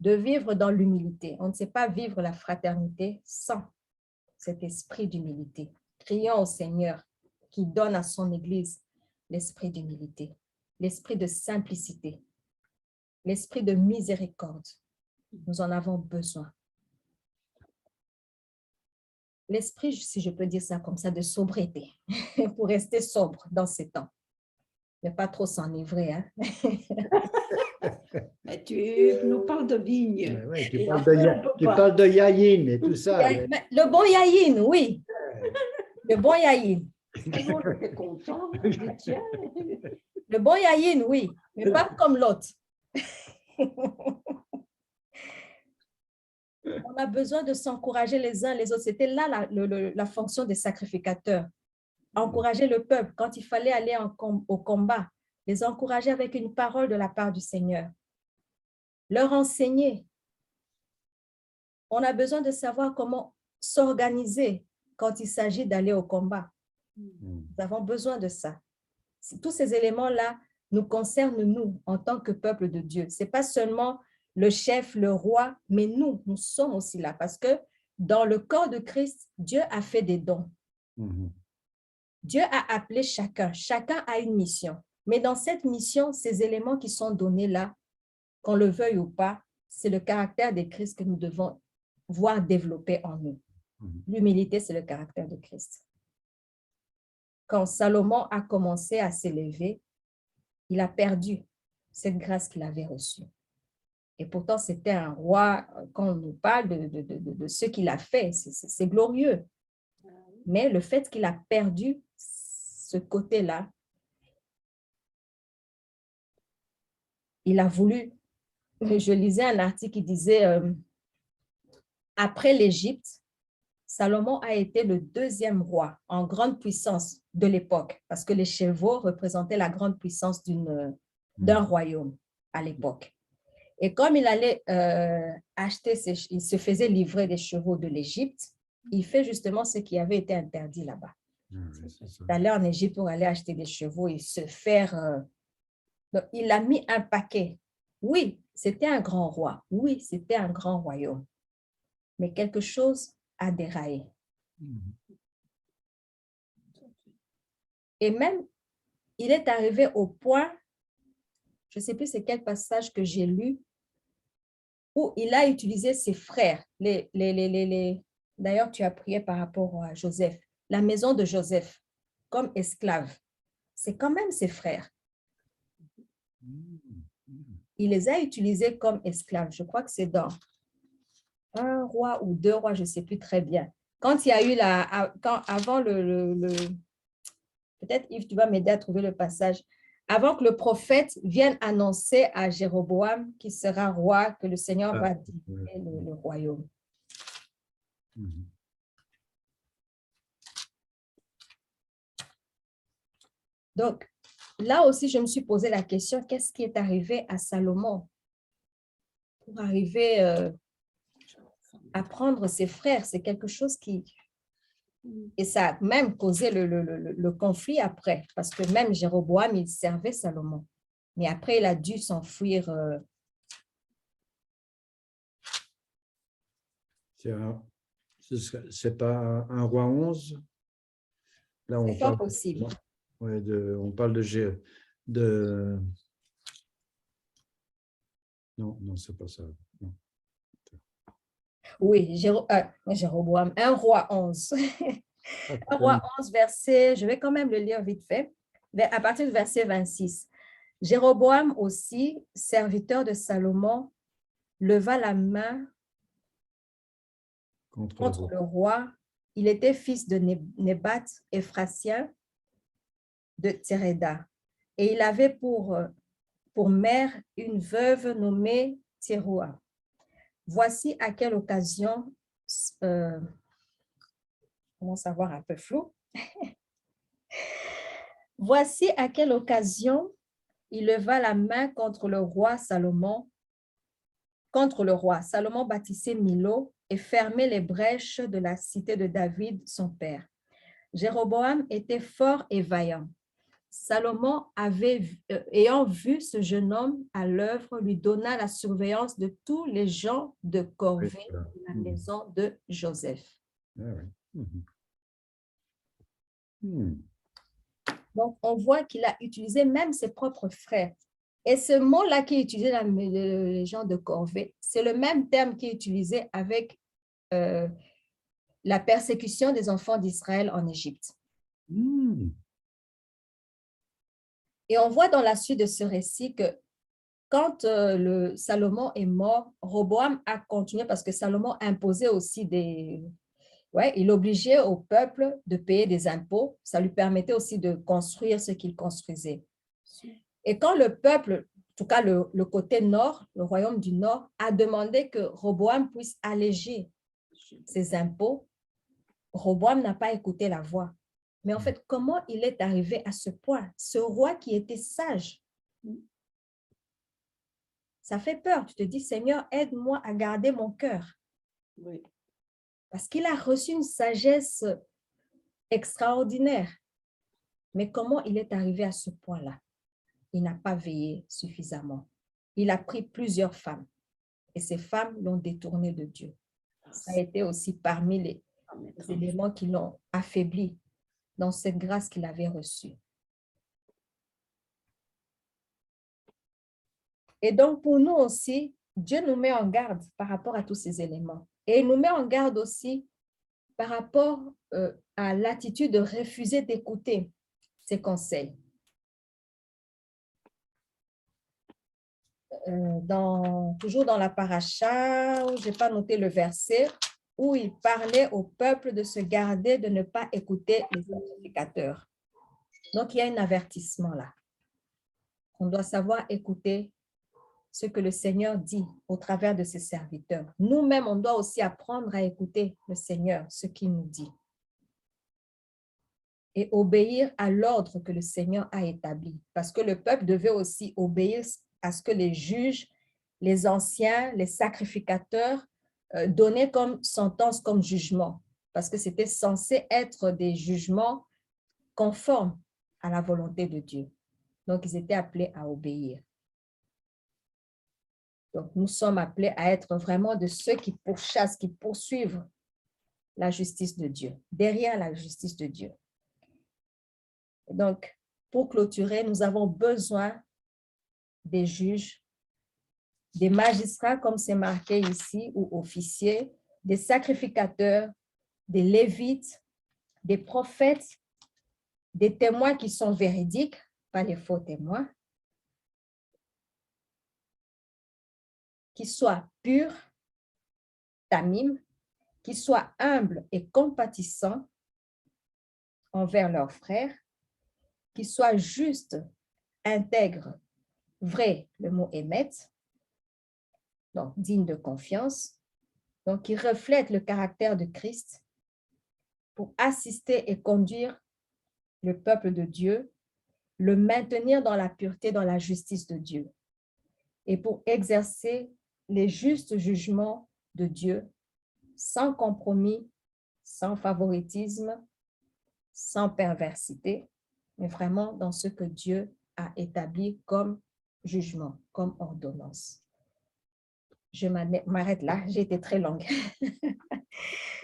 De vivre dans l'humilité. On ne sait pas vivre la fraternité sans cet esprit d'humilité. Crions au Seigneur qui donne à son Église l'esprit d'humilité, l'esprit de simplicité, l'esprit de miséricorde. Nous en avons besoin. L'esprit, si je peux dire ça comme ça, de sobriété, pour rester sobre dans ces temps. Ne pas trop s'enivrer. Hein? Mais tu nous parles de vigne. Ouais, tu parles de yaïn et tout ça. Le bon yaïn, oui. Le bon yaïn. Sinon, j'étais content. Je dis, tiens. Le bon yaïn, oui, mais pas comme l'autre. On a besoin de s'encourager les uns les autres. C'était là la fonction des sacrificateurs. Encourager le peuple quand il fallait aller au combat. Les encourager avec une parole de la part du Seigneur. Leur enseigner. On a besoin de savoir comment s'organiser quand il s'agit d'aller au combat. Nous avons besoin de ça. Tous ces éléments-là nous concernent, nous, en tant que peuple de Dieu. Ce n'est pas seulement le chef, le roi, mais nous sommes aussi là. Parce que dans le corps de Christ, Dieu a fait des dons. Dieu a appelé chacun. Chacun a une mission. Mais dans cette mission, ces éléments qui sont donnés là, qu'on le veuille ou pas, c'est le caractère de Christ que nous devons voir développer en nous. L'humilité, c'est le caractère de Christ. Quand Salomon a commencé à s'élever, il a perdu cette grâce qu'il avait reçue. Et pourtant, c'était un roi, quand on nous parle de ce qu'il a fait, c'est glorieux. Mais le fait qu'il a perdu ce côté-là, il a voulu, je lisais un article qui disait, après l'Égypte, Salomon a été le deuxième roi en grande puissance de l'époque, parce que les chevaux représentaient la grande puissance d'un royaume à l'époque. Et comme il allait il se faisait livrer des chevaux de l'Égypte, il fait justement ce qui avait été interdit là-bas. D'aller en Égypte pour aller acheter des chevaux et se faire... Donc, il a mis un paquet. Oui, c'était un grand roi. Oui, c'était un grand royaume. Mais quelque chose a déraillé. Et même, il est arrivé au point, je ne sais plus c'est quel passage que j'ai lu, où il a utilisé ses frères. D'ailleurs, tu as prié par rapport à Joseph. La maison de Joseph, comme esclaves. C'est quand même ses frères. Il les a utilisés comme esclaves. Je crois que c'est dans un roi ou deux rois, je ne sais plus très bien. Quand il y a eu avant peut-être Yves, tu vas m'aider à trouver le passage. Avant que le prophète vienne annoncer à Jéroboam qu'il sera roi, que le Seigneur va diriger le royaume. Donc, là aussi, je me suis posé la question, qu'est-ce qui est arrivé à Salomon pour arriver à prendre ses frères? C'est quelque chose qui... Et ça a même causé le conflit après, parce que même Jéroboam, il servait Salomon. Mais après, il a dû s'enfuir. C'est pas un roi 11? Là, C'est fort possible. Ouais, on parle de... Non, c'est pas ça. Non. Oui, Jéroboam, un roi 11. Un roi 11, verset, je vais quand même le lire vite fait, à partir du verset 26. Jéroboam aussi, serviteur de Salomon, leva la main contre le roi. Il était fils de Nébat, Éphratien de Tséréda. Et il avait pour mère une veuve nommée Théroua. Voici à quelle occasion, commence à voir un peu flou. Voici à quelle occasion il leva la main contre le roi Salomon. Contre le roi, Salomon bâtissait Milo et fermait les brèches de la cité de David, son père. Jéroboam était fort et vaillant. Salomon ayant vu ce jeune homme à l'œuvre, lui donna la surveillance de tous les gens de corvée de la maison de Joseph. Donc, on voit qu'il a utilisé même ses propres frères. Et ce mot-là qui est utilisé dans les gens de corvée, c'est le même terme qui est utilisé avec la persécution des enfants d'Israël en Égypte. Et on voit dans la suite de ce récit que quand Salomon est mort, Roboam a continué parce que Salomon imposait aussi il obligeait au peuple de payer des impôts. Ça lui permettait aussi de construire ce qu'il construisait. Et quand le peuple, en tout cas le côté nord, le royaume du nord, a demandé que Roboam puisse alléger ses impôts, Roboam n'a pas écouté la voix. Mais en fait, comment il est arrivé à ce point? Ce roi qui était sage. Ça fait peur. Tu te dis, Seigneur, aide-moi à garder mon cœur. Oui. Parce qu'il a reçu une sagesse extraordinaire. Mais comment il est arrivé à ce point-là? Il n'a pas veillé suffisamment. Il a pris plusieurs femmes. Et ces femmes l'ont détourné de Dieu. Ça a été aussi parmi les éléments qui l'ont affaibli dans cette grâce qu'il avait reçue. Et donc, pour nous aussi, Dieu nous met en garde par rapport à tous ces éléments. Et il nous met en garde aussi par rapport à l'attitude de refuser d'écouter ses conseils. Toujours dans la paracha, je n'ai pas noté le verset, où il parlait au peuple de se garder, de ne pas écouter les sacrificateurs. Donc, il y a un avertissement là. On doit savoir écouter ce que le Seigneur dit au travers de ses serviteurs. Nous-mêmes, on doit aussi apprendre à écouter le Seigneur, ce qu'il nous dit. Et obéir à l'ordre que le Seigneur a établi. Parce que le peuple devait aussi obéir à ce que les juges, les anciens, les sacrificateurs donnaient comme sentence, comme jugement. Parce que c'était censé être des jugements conformes à la volonté de Dieu. Donc, ils étaient appelés à obéir. Donc, nous sommes appelés à être vraiment de ceux qui pourchassent, qui poursuivent la justice de Dieu, derrière la justice de Dieu. Donc, pour clôturer, nous avons besoin des juges, des magistrats, comme c'est marqué ici, ou officiers, des sacrificateurs, des lévites, des prophètes, des témoins qui sont véridiques, pas les faux témoins, qui soient purs, tamim, qui soient humbles et compatissants envers leurs frères, qui soient justes, intègres, vrais, le mot émet, donc dignes de confiance, donc qui reflètent le caractère de Christ pour assister et conduire le peuple de Dieu, le maintenir dans la pureté, dans la justice de Dieu, et pour exercer les justes jugements de Dieu, sans compromis, sans favoritisme, sans perversité, mais vraiment dans ce que Dieu a établi comme jugement, comme ordonnance. Je m'arrête là, j'ai été très longue.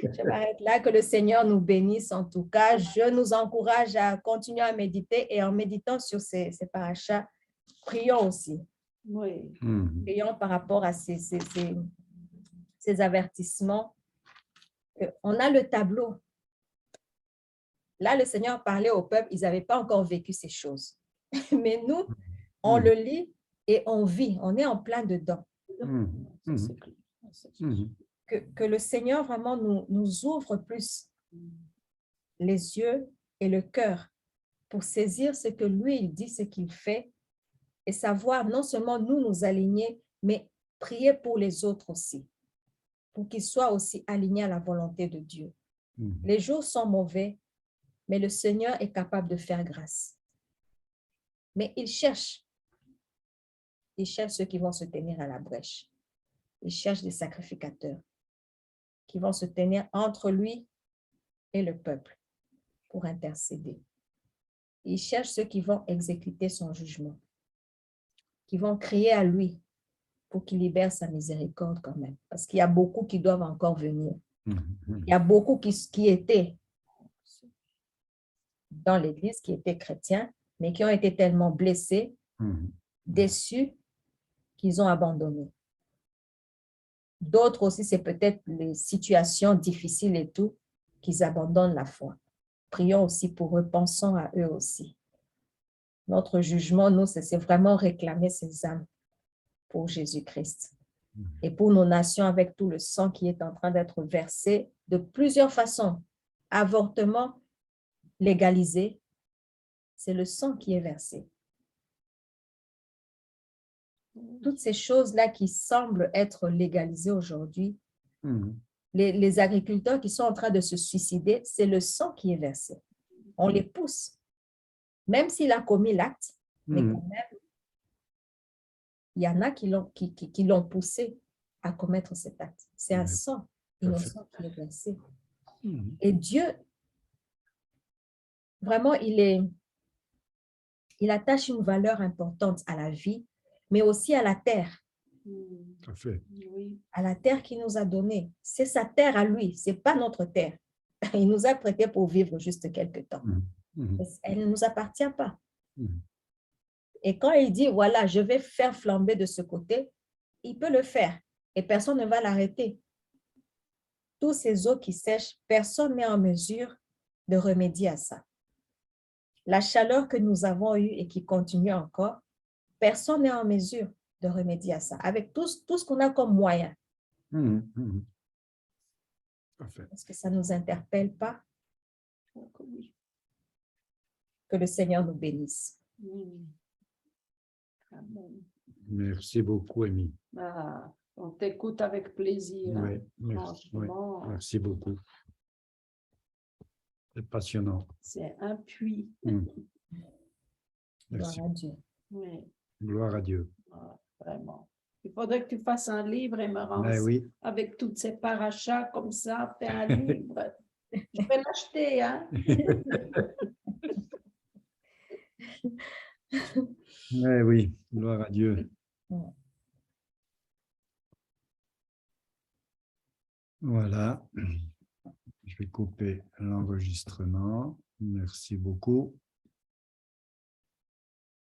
Je m'arrête là, que le Seigneur nous bénisse en tout cas. Je nous encourage à continuer à méditer et en méditant sur ces parachas, prions aussi. Oui. Prions par rapport à ces avertissements. On a le tableau. Là, le Seigneur parlait au peuple, ils n'avaient pas encore vécu ces choses. Mais nous, on le lit et on vit, on est en plein dedans. Que le Seigneur vraiment nous ouvre plus les yeux et le cœur pour saisir ce que lui, il dit, ce qu'il fait et savoir non seulement nous aligner, mais prier pour les autres aussi, pour qu'ils soient aussi alignés à la volonté de Dieu. Les jours sont mauvais, mais le Seigneur est capable de faire grâce. Mais il cherche ceux qui vont se tenir à la brèche. Il cherche des sacrificateurs qui vont se tenir entre lui et le peuple pour intercéder. Il cherche ceux qui vont exécuter son jugement, qui vont crier à lui pour qu'il libère sa miséricorde quand même. Parce qu'il y a beaucoup qui doivent encore venir. Il y a beaucoup qui étaient dans l'Église, qui étaient chrétiens, mais qui ont été tellement blessés, déçus, qu'ils ont abandonné. D'autres aussi, c'est peut-être les situations difficiles et tout, qu'ils abandonnent la foi. Prions aussi pour eux, pensons à eux aussi. Notre jugement, nous, c'est vraiment réclamer ces âmes pour Jésus-Christ. Et pour nos nations, avec tout le sang qui est en train d'être versé de plusieurs façons. Avortement légalisé, c'est le sang qui est versé. Toutes ces choses-là qui semblent être légalisées aujourd'hui, les agriculteurs qui sont en train de se suicider, c'est le sang qui est versé. On les pousse. Même s'il a commis l'acte, mais quand même, il y en a qui l'ont poussé à commettre cet acte. C'est un sang innocent qui est versé. Et Dieu, vraiment, il attache une valeur importante à la vie, mais aussi à la terre. À la terre qu'il nous a donnée. C'est sa terre à lui, ce n'est pas notre terre. Il nous a prêté pour vivre juste quelque temps. Elle ne nous appartient pas. Et quand il dit, voilà, je vais faire flamber de ce côté, il peut le faire et personne ne va l'arrêter. Tous ces eaux qui sèchent, personne n'est en mesure de remédier à ça. La chaleur que nous avons eue et qui continue encore, personne n'est en mesure de remédier à ça, avec tout ce qu'on a comme moyen. Est-ce que ça ne nous interpelle pas? Que le Seigneur nous bénisse. Merci beaucoup, Amy. On t'écoute avec plaisir. Oui, merci, merci beaucoup. C'est passionnant. C'est un puits. Merci. Gloire à Dieu. Oui. Gloire à Dieu. Vraiment. Il faudrait que tu fasses un livre et me renseignes avec toutes ces parachas comme ça, faire un livre. Je vais l'acheter, hein? Oui, gloire à Dieu. Voilà. Je vais couper l'enregistrement. Merci beaucoup.